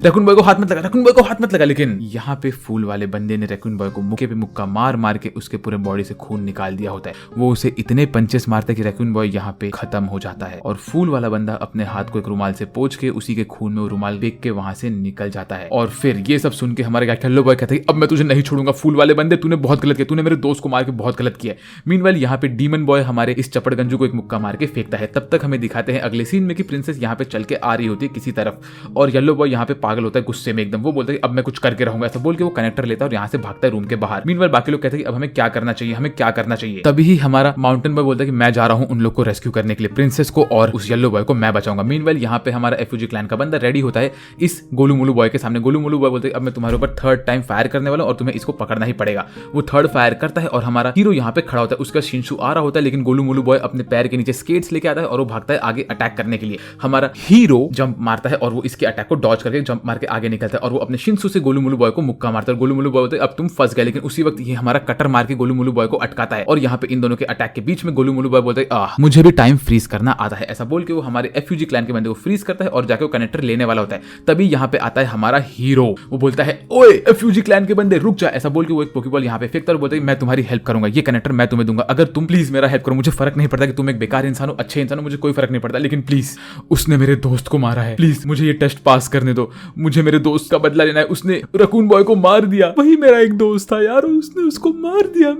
[SPEAKER 1] रैकून बॉय को हाथ मत लगा, रैकून बॉय को हाथ मत लगा। लेकिन यहाँ पे फूल वाले बंदे ने रैकून बॉय को मुक्के पे मुक्का मार मार के उसके पूरे बॉडी से खून निकाल दिया होता है। वो उसे इतने पंचेस मारता है कि रैकून बॉय यहाँ पे खत्म हो जाता है और फूल वाला बंदा अपने हाथ को एक रुमाल से पोंछ के उसी के खून में वो रुमाल फेंक के वहां से निकल जाता है। और फिर ये सब सुन के हमारे येलो बॉय कहता है अब मैं तुझे नहीं छोड़ूंगा फूल वाले बंदे, तूने बहुत गलत किया, तूने मेरे दोस्त को मार के बहुत गलत किया। मीनवाइल यहाँ पे डीमन बॉय हमारे इस चपड़गंजू को एक मुक्का मार के फेंकता है। तब तक हमें दिखाते हैं अगले सीन में कि प्रिंसेस यहाँ पे चल के आ रही होती है किसी तरफ और येलो बॉय यहाँ पे पागल होता है गुस्से में एकदम। वो बोलता है अब मैं कुछ करके रहूंगा, ऐसा बोल के वो कनेक्टर लेता है और यहाँ से भागता है रूम के बाहर। मीनवाइल बाकी लोग कहते हैं अब हमें क्या करना चाहिए, हमें क्या करना चाहिए। तभी हमारा माउंटेन बॉय बोलता है कि मैं जा रहा हूँ उन लोग को रेस्क्यू करने के लिए, प्रिंसेस को और उस येलो बॉय को मैं बचाऊंगा। मीनवाइल यहाँ पे हमारा एफयूजी क्लैन का बंदा रेडी होता है इस गोलू मोलू बॉय के सामने। गोलू मोलू बॉय बोलते हैं अब मैं तुम्हारे ऊपर थर्ड टाइम फायर करने वाला हूं और तुम्हें इसको पकड़ना ही पड़ेगा। वो थर्ड फायर करता है और हमारा हीरो यहाँ पे खड़ा होता है, उसका शिंशु आ रहा होता है लेकिन गोलू मोलू बॉय अपने पैर के नीचे स्केट्स लेके आता है और वो भागता है आगे अटैक करने के लिए। हमारा हीरो जंप मारता है और वो इसके अटैक को डॉज करके जंप मार के आगे निकलता है और वो अपने शिंशु से गोलू मोलू बॉय को मुक्का मारता है। गोलू मोलू बॉय बोलते हैं अब तुम फंस गए, लेकिन उसी वक्त ये हमारा कटर मार के गोलू मोलू बॉय को अटकाता है और यहाँ पे इन दोनों के अटैक के बीच में गोलू मोलू बॉय बोलते हैं मुझे भी टाइम फ्रीज करना आता है, ऐसा बोल के वो हमारे एफयूजी क्लैन के बंदे को फ्रीज करता है और जाके वो कनेक्टर लेने वाला होता है। तभी यहाँ पे आता है हमारा हीरो, वो बोलता है ओए एफयूजी क्लैन के बंदे रुक जा, ऐसा बोल के वो एक पोकेबॉल यहाँ पे फेंकता है और बोलता है मैं तुम्हारी हेल्प करूंगा, ये कनेक्टर मैं तुम्हें दूंगा, अगर तुम प्लीज मेरा हेल्प करो। मुझे फर्क नहीं पड़ता कि तुम एक बेकार इंसान हो, अच्छे इंसान हो, मुझे कोई फर्क नहीं पड़ता, लेकिन प्लीज उसने मेरे दोस्त को मारा है, प्लीज मुझे ये टेस्ट पास करने दो, मुझे मेरे दोस्त का बदला लेना है, उसने रकून बॉय को मार दिया, वही मेरा एक दोस्त था यार, उसने उसको मार दिया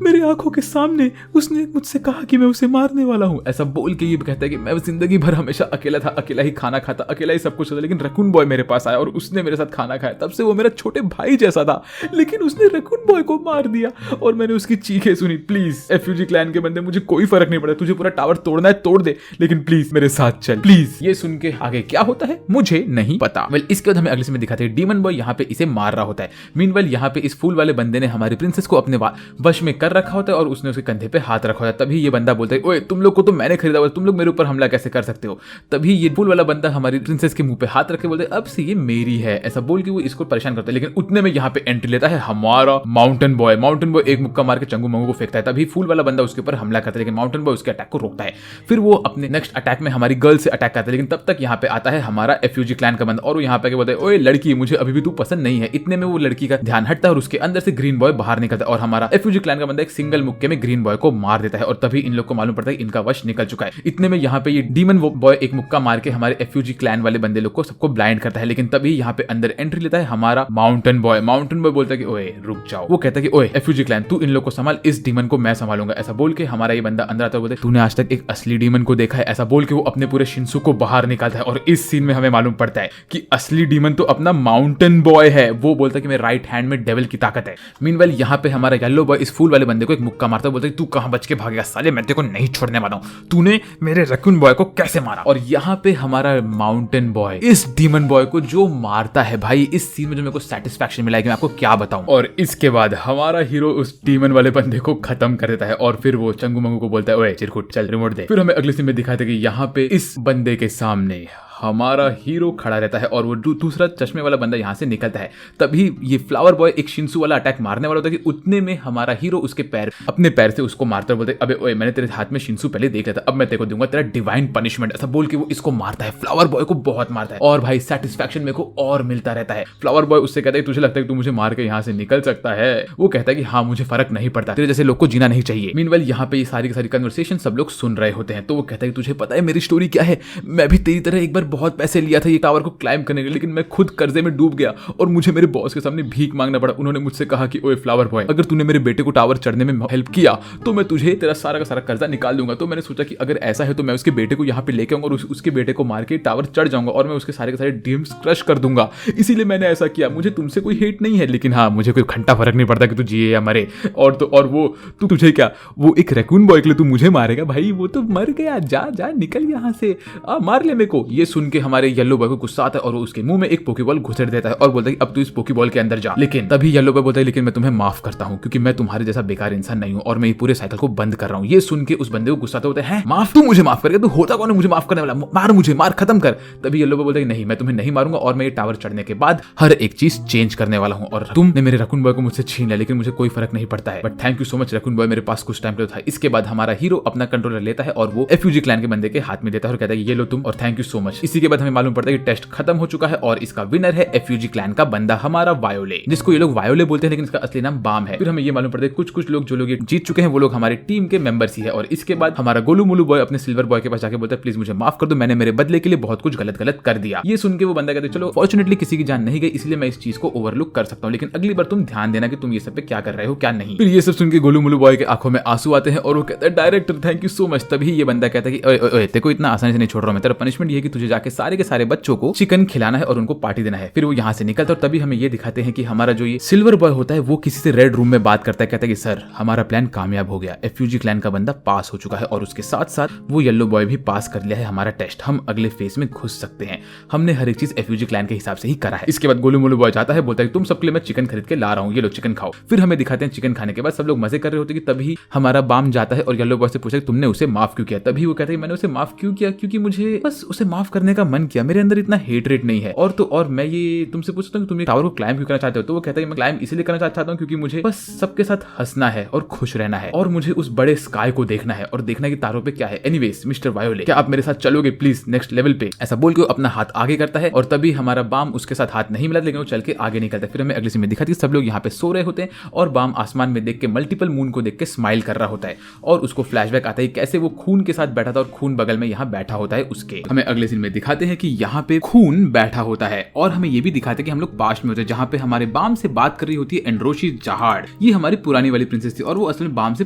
[SPEAKER 1] मेरे आंखों के सामने, उसने मुझसे कहा कि मैं उसे मारने वाला हूं। ऐसा बोल के ये कहता है कि मैं जिंदगी भर हमेशा अकेला था, अकेला ही खाना खाता, अकेला ही सब कुछ था, लेकिन रकून बॉय मेरे पास आया और उसने मेरे साथ खाना खाया, तब से वो मेरा छोटे भाई जैसा था, लेकिन उसने रकून बॉय को मार दिया और मैंने उसकी चीखें सुनी। प्लीज एफयूजी क्लैन के बंदे मुझे कोई फर्क नहीं पड़ता, तुझे पूरा टावर तोड़ना है तोड़ दे, लेकिन प्लीज मेरे साथ चल प्लीज। ये सुन के आगे क्या होता है मुझे नहीं पता। वेल इसके बाद हमें अगले सीन में दिखाते हैं डीमन बॉय यहाँ पे इसे मार रहा होता है। मीनवाइल यहाँ पे इस फूल वाले बंदे ने हमारी प्रिंसेस को अपने वश में कर रखा होता है और उसने उसके कंधे पे हाथ रखा होता है। तभी ये बंदा बोलता है ओए तुम लोग को तो मैंने खरीदा हुआ, तुम लोग मेरे ऊपर हमला कैसे कर सकते हो। तभी ये फूल वाला बंदा हमारी प्रिंसेस के मुंह पे हाथ रख के बोलते है अब से ये मेरी है, ऐसा बोल के वो इसको परेशान करता है। लेकिन उतने में यहाँ पे एंट्री लेता है हमारा माउंटेन बॉय। माउंटेन बॉय एक मुक्का मार के चंगू मंगू को फेंकता है। तभी फूल वाला बंदा उसके ऊपर हमला करता है, लेकिन माउंटेन बॉय उसके अटैक को रोकता है। फिर वो अपने नेक्स्ट अटैक में हमारी गर्ल से अटैक करता है, लेकिन तब तक यहाँ पे आता है हमारा एफयूजी क्लैन का बंदा और वो यहाँ पे बोलता है ओए लड़की मुझे अभी भी तू पसंद नहीं है। इतने में वो लड़की का ध्यान हटता है और उसके अंदर से ग्रीन बॉय बाहर निकलता है और हमारा एफयूजी क्लैन का बंदा एक सिंगल मुक्के में ग्रीन बॉय को मार देता है और तभी इन लोग को मालूम पड़ता है इनका वश निकल चुका है। इतने में यहाँ पे ये डीमन बॉय एक मुक्का मार के हमारे एफयूजी क्लैन वाले बंदे लोग को सबको ब्लाइंड करता है, लेकिन तभी यहाँ पे अंदर एंट्री लेता है हमारा माउंटेन बॉय। माउंटेन बॉय बोलता है कि ओए रुक जाओ, वो कहता है कि ओए एफयूजी क्लैन तू इन लोग को संभाल, इस डीमन को मैं संभालूंगा, ऐसा बोल के हमारा ये बंदा अंदर आता है। बोलता है तूने आज तक एक असली डीमन को देखा है, ऐसा बोल के वो अपने पूरे शिंसू को बाहर निकालता है और इस सीन में हमें मालूम पड़ता है कि असली डीमन तो अपना माउंटेन बॉय है। वो बोलता है कि मेरे राइट हैंड में डेविल की ताकत है। मीनवाइल यहाँ पे हमारा येलो बॉय इस फूल वाले बंदे को एक मुक्का मारता है, बोलता है तू कहां बच के भागेगा साले, मैं तेरे को नहीं छोड़ने वाला हूं, तूने मेरे रकून बॉय को कैसे मारा। और यहाँ पे हमारा माउंटेन बॉय इस डीमन बॉय को जो मारता है भाई, इस सीन में जो मेरे को सेटिस्फैक्शन मिला है कि मैं आपको क्या बताऊं। और इसके बाद हमारा हीरो उस डीमन वाले बंदे को खत्म कर देता है और फिर वो चंगू मंगू को बोलता है ओए चिरकुट चल रिमोट दे। फिर हमें अगले सीन में दिखाते हैं कि यहाँ पे इस बंदे के सामने हमारा हीरो खड़ा रहता है और वो दूसरा चश्मे वाला बंदा यहाँ से निकलता है। तभी ये फ्लावर बॉय एक शिंसू वाला अटैक मारने वाला होता है कि उतने में हमारा हीरो उसके अपने पैर से उसको मारता है। बोलते अबे ओए मैंने तेरे हाथ में शिंसू पहले देख लिया था, अब मैं तेरे को दूंगा तेरा डिवाइन पनिशमेंट, ऐसा बोल के वो इसको मारता है। फ्लावर बॉय को बहुत मारता है और भाई सेटिस्फैक्शन मेरे को और मिलता रहता है। फ्लावर बॉय उससे कहता है तुझे लगता है कि तू मुझे मार के यहाँ से निकल सकता है। वो कहता है कि हाँ मुझे फर्क नहीं पड़ता, तेरे जैसे लोग को जीना नहीं चाहिए। मीनवाइल यहाँ पे ये सारी की सारी कन्वर्सेशन सब लोग सुन रहे होते हैं। तो वो कहता है तुझे पता है मेरी स्टोरी क्या है, मैं भी तेरी तरह एक बार बहुत पैसे लिया था ये टावर को क्लाइम करने के लिए, लेकिन मैं खुद कर्जे में डूब गया और मुझे मेरे बॉस के सामने भीख मांगना पड़ा। उन्होंने मुझसे कहा कि ओए फ्लावर बॉय अगर तूने मेरे बेटे को टावर चढ़ने में हेल्प किया तो मैं तुझे तेरा सारा का सारा कर्जा निकाल दूंगा। तो मैंने सोचा कि अगर ऐसा है तो मैं उसके बेटे को यहाँ पे लेके आऊंगा और उसके बेटे को मार के टावर चढ़ जाऊंगा और मैं उसके सारे के सारे ड्रीम्स क्रश कर दूंगा, इसीलिए मैंने ऐसा किया। मुझे तुमसे कोई हेट नहीं है, लेकिन हाँ मुझे कोई घंटा फर्क नहीं पड़ता कि तू जिए या मरे। और वो तुझे क्या, वो एक रैकून बॉय के लिए तू मुझे मारेगा भाई, वो तो मर गया, जा जा निकल यहाँ से, मार ले मेरे को। ये सुन के हमारे येलो बॉय को गुस्सा आता है और उसके मुंह में एक पोकेबॉल घुसेड़ देता है और बोलता है अब तू इस पोकेबॉल के अंदर जा। लेकिन तभी येलो बॉय बोलता है लेकिन मैं तुम्हें माफ करता हूं क्योंकि मैं तुम्हारे जैसा बेकार इंसान नहीं हूं और मैं ये पूरे साइकिल को बंद कर रहा हूं। ये सुन के उस बंदे को गुस्सा होता है माफ, तू मुझे माफ करेगा, तू होता कौन है मुझे माफ करने वाला, मार मुझे, मार खत्म कर। तभी येलो बॉय बोलता है नहीं मैं तुम्हें नहीं मारूंगा और मैं ये टावर चढ़ने के बाद हर एक चीज चेंज करने वाला हूं और तुमने मेरे रकून बॉय को मुझसे छीन लिया लेकिन मुझे कोई फर्क नहीं पड़ता है, but thank you so much raccoon boy, मेरे पास कुछ टाइम था। इसके बाद हमारा हीरो अपना कंट्रोलर लेता है और वो एफयूजी क्लैन के बंदे के हाथ में देता है और कहता है ये लो तुम और थैंक यू सो मच। इसी के बाद हमें मालूम पड़ता है कि टेस्ट खत्म हो चुका है और इसका विनर है एफयूजी क्लैन का बंदा हमारा वायोले, जिसको ये लोग वायोले बोलते हैं लेकिन इसका असली नाम बाम है। फिर हमें ये मालूम पड़ता है कुछ लोग जो लोग जीत चुके हैं वो लोग हमारे टीम के मेंबर्स ही है। और इसके बाद हमारा गोलू मोलू बॉय अपने सिल्वर बॉय के पास जाके बोलता है प्लीज मुझे माफ कर दो, मैंने मेरे बदले के लिए बहुत कुछ गलत कर दिया। ये सुन के वो बंदा कहते चलो फॉर्चुनेटली किसी की जान नहीं गई इसलिए मैं इस चीज को ओवरलुक कर सकता हूँ, लेकिन अगली बार तुम ध्यान देना कि तुम ये सब पे क्या कर रहे हो क्या नहीं। फिर ये सब सुन के गोलू मोलू बॉय के आंखों में आंसू आते हैं और वो कहता है director thank you so much. तभी ये बंदा कहता है कि तेरे को इतना आसानी से नहीं छोड़ रहा हूं मैं, तेरा पनिशमेंट ये है कि तुझे जाके सारे के सारे बच्चों को चिकन खिलाना है और उनको पार्टी देना है। फिर वो यहाँ से निकलता है और तभी हमें ये दिखाते हैं कि हमारा जो ये सिल्वर बॉय होता है वो किसी से रेड रूम में बात करता है, कहता है कि सर हमारा प्लान कामयाब हो गया, एफयूजी क्लैन का बंदा पास हो चुका है और उसके साथ साथ वो येलो बॉय भी पास कर लिया है हमारा टेस्ट, हम अगले फेज में घुस सकते हैं, हमने हर एक चीज एफयूजी क्लैन के हिसाब से ही करा है। इसके बाद गोलू मोलू बॉय जाता है, बोलता है तुम सबके लिए मैं चिकन खरीद के ला रहा हूँ, ये लो चिकन खाओ। फिर हमें दिखाते हैं चिकन खाने के बाद सब लोग मजे कर रहे होते हैं कि तभी हमारा बाम जाता है और येलो बॉय से पूछा कि तुमने उसे माफ क्यों किया। तभी वो कहता है मैंने उसे माफ क्यों किया, क्योंकि मुझे बस उसे माफ करने का मन किया, मेरे अंदर इतना हेट रेट नहीं है। और मैं ये तुमसे पूछता हूँ तुम ये टावर को क्लाइम क्यों करना चाहते हो। तो वो कहता है मैं क्लाइम इसलिए करना चाहता हूँ क्योंकि मुझे बस सबके साथ हंसना है और खुश रहना है और मुझे उस बड़े स्काई को देखना है और देखना कि तारों पे क्या है। एनीवेज मिस्टर वायोले क्या आप मेरे साथ चलोगे प्लीज नेक्स्ट लेवल पे, ऐसा बोल के अपना हाथ आगे करता है और तभी हमारा बाम उसके साथ हाथ नहीं मिला लेकिन वो चल के आगे निकलता है। फिर हमें अगली सीन में दिखाती है सब लोग यहाँ पे सो रहे होते हैं और बाम आसमान में देख के मल्टीपल मून को देख के स्माइल कर रहा होता है और उसको फ्लैशबैक आता है कैसे वो खून के साथ बैठा था और खून बगल में यहाँ बैठा होता है उसके। हमें अगले सीन में दिखाते हैं कि यहाँ पे खून बैठा होता है और हमें ये भी दिखाते हैं कि हम लोग पास्ट में होते हैं जहाँ पे हमारे बाम से बात कर रही होती है एंड्रोशी जहाड़, ये हमारी पुरानी वाली प्रिंसेस थी और वो असल में बाम से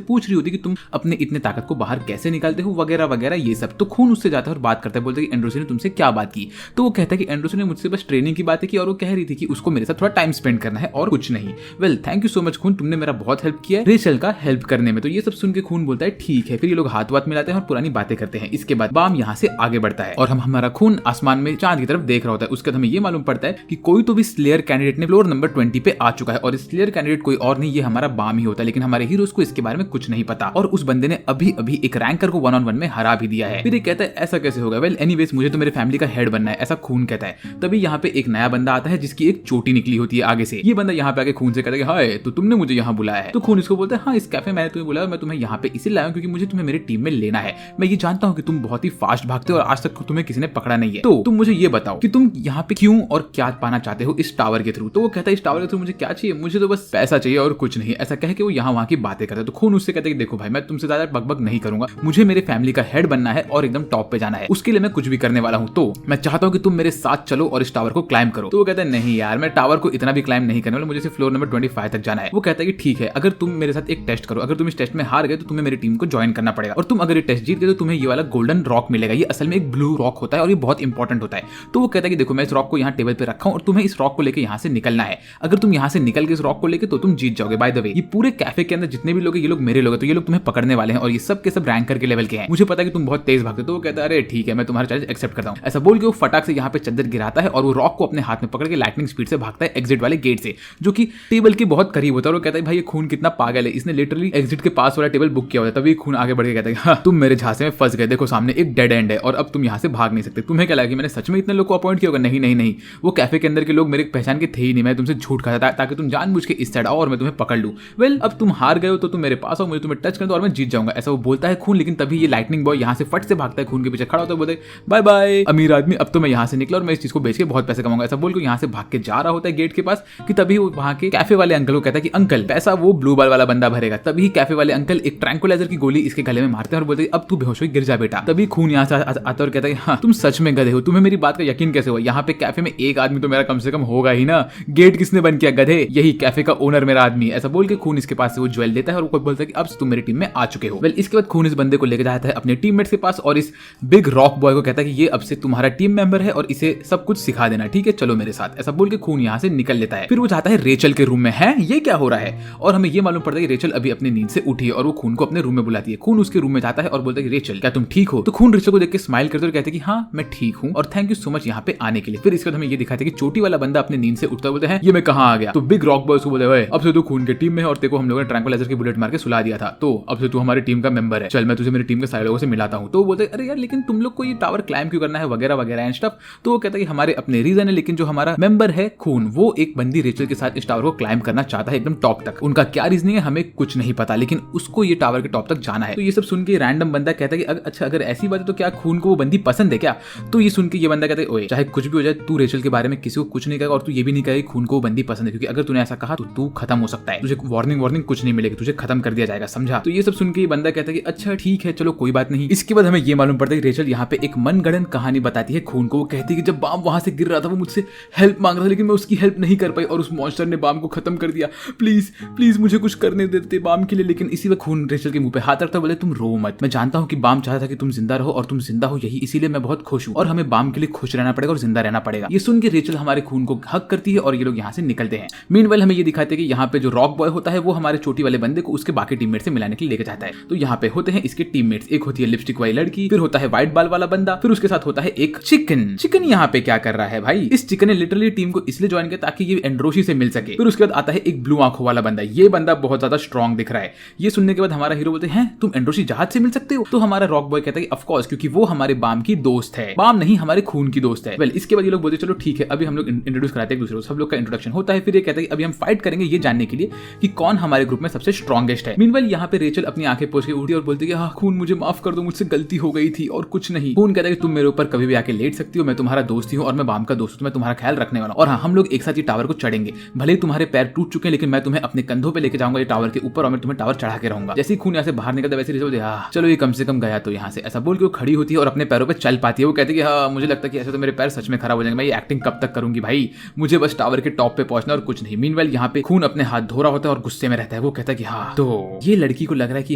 [SPEAKER 1] पूछ रही होती है कि तुम अपने इतने ताकत को बाहर कैसे निकालते हो वगैरह वगैरह ये सब। तो खून उससे जाता है और बात करता है, बोलता है कि एंड्रोशी ने तुमसे क्या बात की। तो वो कहता है कि एंड्रोशी ने मुझसे बस ट्रेनिंग की बातें की और वो कह रही थी कि उसको मेरे साथ थोड़ा टाइम स्पेंड करना है और कुछ नहीं। Well thank you so much खून, तुमने मेरा बहुत हेल्प किया है रेचल का हेल्प करने में। तो ये सब सुन के खून बोलता है ठीक है। फिर ये लोग हाथ वाथ मिलाते हैं और पुरानी बातें करते हैं। इसके बाद बाम यहाँ से आगे बढ़ता है और हमारा खून आसमान में चांद की तरफ देख रहा होता है। उसके बाद हमें ये मालूम पड़ता है कि कोई तो भी स्लेयर कैंडिडेट ने फ्लोर नंबर 20 पे आ चुका है और स्लेयर कैंडिडेट कोई और नहीं ये हमारा बाम ही होता है, लेकिन हमारे हीरोज को इसके बारे में कुछ नहीं पता और उस बंदे ने अभी एक रैंकर को 1-on-1 में हरा भी दिया है। फिर ये कहता है ऐसा कैसे होगा। वेल एनीवेज मुझे तो मेरे फैमिली का हेड बनना है ऐसा खून कहता है। तभी यहाँ पे एक नया बंदा आता है जिसकी एक चोटी निकली होती है आगे से। ये बंदा यहाँ पे आके खून से कहता है हाय तो तुमने मुझे यहाँ बुलाया है। तो खून इसको बोलता है हाँ इस कैफे मैंने तुम्हें बुलाया, मैं तुम्हें यहाँ पे इसलिए लाया क्योंकि मुझे तुम्हें मेरी टीम में लेना है। मैं ये जानता हूँ कि तुम बहुत ही फास्ट भागते हो और आज तक तुम्हें किसी ने पकड़ा नहीं है, तो तुम मुझे ये बताओ कि तुम यहाँ पे क्यों और क्या पाना चाहते हो इस टावर के थ्रू। तो वो कहता है इस टावर के थ्रू मुझे क्या चाहिए, मुझे तो बस पैसा चाहिए और कुछ नहीं, ऐसा कह के वो यहाँ वहाँ की बातें करता है। तो खून उससे कहता है कि देखो भाई मैं तुमसे ज्यादा बकबक नहीं करूंगा, मुझे मेरे फैमिली का हेड बनना है और एकदम टॉप पे जाना है, उसके लिए मैं कुछ भी करने वाला हूँ, तो मैं चाहता हूँ कि तुम मेरे साथ चलो और इस टावर को क्लाइम करो। तो वो कहता है नहीं यार मैं टावर को इतना भी क्लाइम नहीं करने वाला, मुझे सिर्फ फ्लोर नंबर 25 तक जाना है। वो कहता है कि ठीक है अगर तुम मेरे साथ एक टेस्ट करो, अगर तुम इस टेस्ट में हार गए तो तुम्हें मेरी टीम को ज्वाइन करना पड़ेगा और तुम अगर ये टेस्ट जीत गए तो तुम्हें ये वाला गोल्डन रॉक मिलेगा। ये असल में एक ब्लू रॉक होता है और ये बहुत इंपॉर्टेंट होता है। तो वो कहता है कि देखो मैं इस रॉक को यहाँ टेबल पे रखा हूँ और तुम्हें इस रॉक को लेकर यहाँ से निकलना है, अगर तुम यहाँ से निकल के इस रॉक को लेकर तो तुम जीत जाओगे। बाय द वे ये पूरे कैफे के अंदर जितने भी लोग हैं ये लोग मेरे लोग हैं, तो ये लोग तुम्हें पकड़ने वाले हैं और ये सब के सब रैंकर के लेवल के हैं। मुझे पता है कि तुम बहुत तेज भागते हो। तो वो कहता है अरे ठीक है मैं तुम्हारा चैलेंज एक्सेप्ट करता हूँ। ऐसा बोल के वो फटाक से यहाँ पे चद्दर गिराता है और वो रॉक को अपने हाथ में पकड़ के लाइटनिंग स्पीड से भागता है एग्जिट वाले गेट से, जो कि टेबल के बहुत करीब होता है। और वो कहता है भाई ये खून कितना पागल है, इसने लिटरली एग्जिट के पास वाला टेबल बुक किया होता है। तभी खून आगे बढ़ के कहता है हाँ, तुम मेरे झांसे में फंस गए, देखो सामने एक डेड एंड है और अब तुम यहाँ से भाग नहीं सकते। तुम्हें क्या लगा कि मैंने सच में इतने लोग को अपॉइंट किया होगा? नहीं नहीं नहीं, वो कैफे के अंदर के लोग मेरे पहचान के थे ही नहीं, मैं तुमसे झूठ कहा था ताकि तुम जानबूझ के इस साइड आओ और मैं तुम्हें पकड़ लूं। वेल अब तुम हार गए हो तो तुम मेरे पास आओ, मुझे तुम्हें टच कर दो और मैं जीत जाऊंगा, ऐसा वो बोलता है खून। लेकिन तभी ये लाइटनिंग बॉय यहाँ से फट से भागता है, खून के पीछे खड़ा होता है, बोलते बाय बाय अमीर आदमी, अब तो मैं यहाँ से निकला और मैं इस चीज को बेच के बहुत पैसे कमाऊंगा। ऐसा बोल के यहाँ से भाग के जा रहा होता है गेट के पास कि तभी वो वहाँ के कैफे वाले अंकल को कहता है कि अंकल पैसा वो ब्लू बाल वाला बंदा भरेगा। तभी कैफे वाले अंकल एक ट्रैंकुलाइजर की गोली इसके गले में मारते हैं और बोलते हैं अब तू बेहोश हो गिर जा बेटा। तभी खून यहाँ से आता और कहता है हाँ तुम सच में गधे हो, तुम्हें मेरी बात का यकीन कैसे हुआ? यहाँ पे कैफे में एक आदमी तो मेरा कम से कम होगा ही ना, गेट किसने बंद किया गधे? यही कैफे का ओनर मेरा आदमी। ऐसा बोल के खून इसके पास से वो ज्वेल देता है और वो बोलता है कि अब तुम मेरी टीम में आ चुके हो। वेल इसके बाद खून इस बंदे को लेकर जाता है अपने टीममेट्स के पास और इस बिग रॉक बॉय को कहता है कि ये अब से तुम्हारा टीम मेंबर है और इसे सब कुछ सिखा देना, ठीक है चलो मेरे साथ। ऐसा बोल के खून यहाँ से निकल लेता है। फिर वो जाता है रेचल के रूम में, है ये क्या हो रहा है? और हमें ये मालूम पड़ता है कि रेचल अभी अपनी नींद से उठी है और वो खून को अपने रूम में बुलाती है। खून उसके रूम में जाता है और बोलता है कि रेचल क्या तुम ठीक हो? तो खून रेचल को देख के स्माइल करते और कहते हैं कि हाँ मैं ठीक हूँ और थैंक यू सो मच यहाँ पे आने के लिए। फिर इसके बाद हमें ये दिखाते हैं कि चोटी वाला बंदा अपने नींद से उठता बोलते हैं ये मैं कहाँ आ गया? तो बिग रॉक बॉय उसको बोलते हैं अब से तू खून के टीम में है और तेरे को हम लोगों ने ट्रैंकुलाइजर की बुलेट मार के सुला दिया था, तो अब से तू हमारी टीम का मेंबर है, चल मैं तुझे मेरी टीम के सारे लोगों से मिलाता हूँ। तो बोलते अरे यार लेकिन तुम लोग को ये टावर क्लाइम क्यों करना है वगैरह वगैरह एंड स्टफ। तो वो कहता है कि हमारे अपने रीजन है, लेकिन जो हमारा मेंबर है खून वो एक बंदी रेचल के साथ इस टावर को क्लाइम करना चाहता है एकदम टॉप तक। उनका क्या रीजनिंग है हमें कुछ नहीं पता, लेकिन उसको ये टावर के टॉप तक जाना है। तो ये सब सुन के रैंडम बंदा कहता है कि अच्छा अगर ऐसी बात है तो क्या खून को वो बंदी पसंद है क्या? तो ये सुन के ये बंदा कहता है, ओए चाहे कुछ भी हो जाए तू रेचल के बारे में किसी को कुछ नहीं कहेगा और तू ये भी नहीं कहेगा खून को वो बंदी पसंद है, क्योंकि अगर तूने ऐसा कहा तो तू खत्म हो सकता है, तुझे वार्निंग कुछ नहीं मिलेगी, तुझे खत्म कर दिया जाएगा, समझा। तो ये सब सुन के ये बंदा कहता है कि अच्छा ठीक है चलो कोई बात नहीं। इसके बाद हमें ये मालूम पड़ता है कि रेचल यहाँ पे एक मनगढ़ंत कहानी बताती है खून को। वो कहती है कि जब बाम वहां से गिर रहा था वो मुझसे हेल्प मांग रहा था, लेकिन मैं उसकी हेल्प नहीं कर पाई और उस मॉन्स्टर ने बाम को खत्म कर दिया, प्लीज प्लीज मुझे कुछ करने देते बाम के लिए। लेकिन इसी वक्त खून रेचल के मुंह पे हाथ रखता, बोले तुम रो मत, मैं जानता हूँ कि बाम चाहता था कि तुम जिंदा रहो और तुम जिंदा हो यही, इसीलिए मैं बहुत खुश हूँ और हमें बाम के लिए खुश रहना पड़ेगा और जिंदा रहना पड़ेगा। ये सुन के रेचल हमारे खून को हक करती है और ये लोग यहाँ से निकलते हैं। मीनवाइल हमें ये दिखाते हैं कि यहाँ पे जो रॉक बॉय होता है वो हमारे चोटी वाले बंदे को उसके बाकी टीममेट से मिलाने के लिए लेके जाता है। तो यहाँ पे होते हैं इसके टीममेट्स, एक होती है लिपस्टिक वाली लड़की, फिर होता है व्हाइट बाल वाला बंदा, फिर उसके साथ होता है एक चिकन। यहाँ पे क्या कर रहा है भाई, इस चिकन ने लिटरली टीम को इसलिए ज्वाइन किया ताकि ये एंड्रोशी से मिल सके। फिर उसके बाद आता है एक ब्लू आंखों वाला बंदा, ये बंदा बहुत ज्यादा स्ट्रॉन्ग दिख रहा है। ये सुनने के बाद हमारा हीरो बोलते हैं तुम एंड्रोशी जहाज से मिल सकते हो। तो हमारा रॉक बॉय कहता है ऑफ कोर्स, क्योंकि वो हमारे बाम की दोस्त है, बाम नहीं हमारे खून की दोस्त है। वेल इसके बाद ये लोग बोलते चलो ठीक है अभी हम लोग इंट्रोड्यूस कराते हैं एक दूसरे को, सब लोग का इंट्रोडक्शन होता है। फिर ये कहता है कि अभी हम फाइट करेंगे ये जानने के लिए कि कौन हमारे ग्रुप में सबसे स्ट्रॉन्गेस्ट है। मीनवाइल यहाँ पे रेचल अपनी आंखें पोंछ के उठी और बोलती है हाँ खून मुझे माफ कर दो, मुझसे गलती हो गई थी और कुछ नहीं। खून कहता है कि तुम मेरे ऊपर कभी भी आके लेट सकती हो, मैं तुम्हारा दोस्त ही हूँ और मैं बाम का दोस्त हूँ, मैं तुम्हारा ख्याल रखने वाला हूँ और हाँ हम लोग एक साथ ये टावर को चढ़ेंगे, भले ही तुम्हारे पैर टूट चुके हैं लेकिन मैं तुम्हें अपने कंधों पे लेके जाऊंगा ये टावर के ऊपर और मैं तुम्हें टावर चढ़ा के रहूंगा। जैसे ही खून यहाँ से बाहर निकलता वैसे रेचल चलो ये कम से कम गया तो यहाँ से, ऐसा बोल के वो खड़ी होती है और अपने पैरों पे चल पाती है। वो कहती है कि हाँ मुझे लगता है कि ऐसे तो मेरे पैर सच में खराब हो जाएंगे, मैं ये एक्टिंग कब तक करूंगी भाई, मुझे बस टावर के टॉप पे पहुंचना और कुछ नहीं। मीनवाइल यहाँ पे खून अपने हाथ धो रहा होता है और गुस्से में रहता है। वो कहता है कि हाँ तो ये लड़की को लग रहा है कि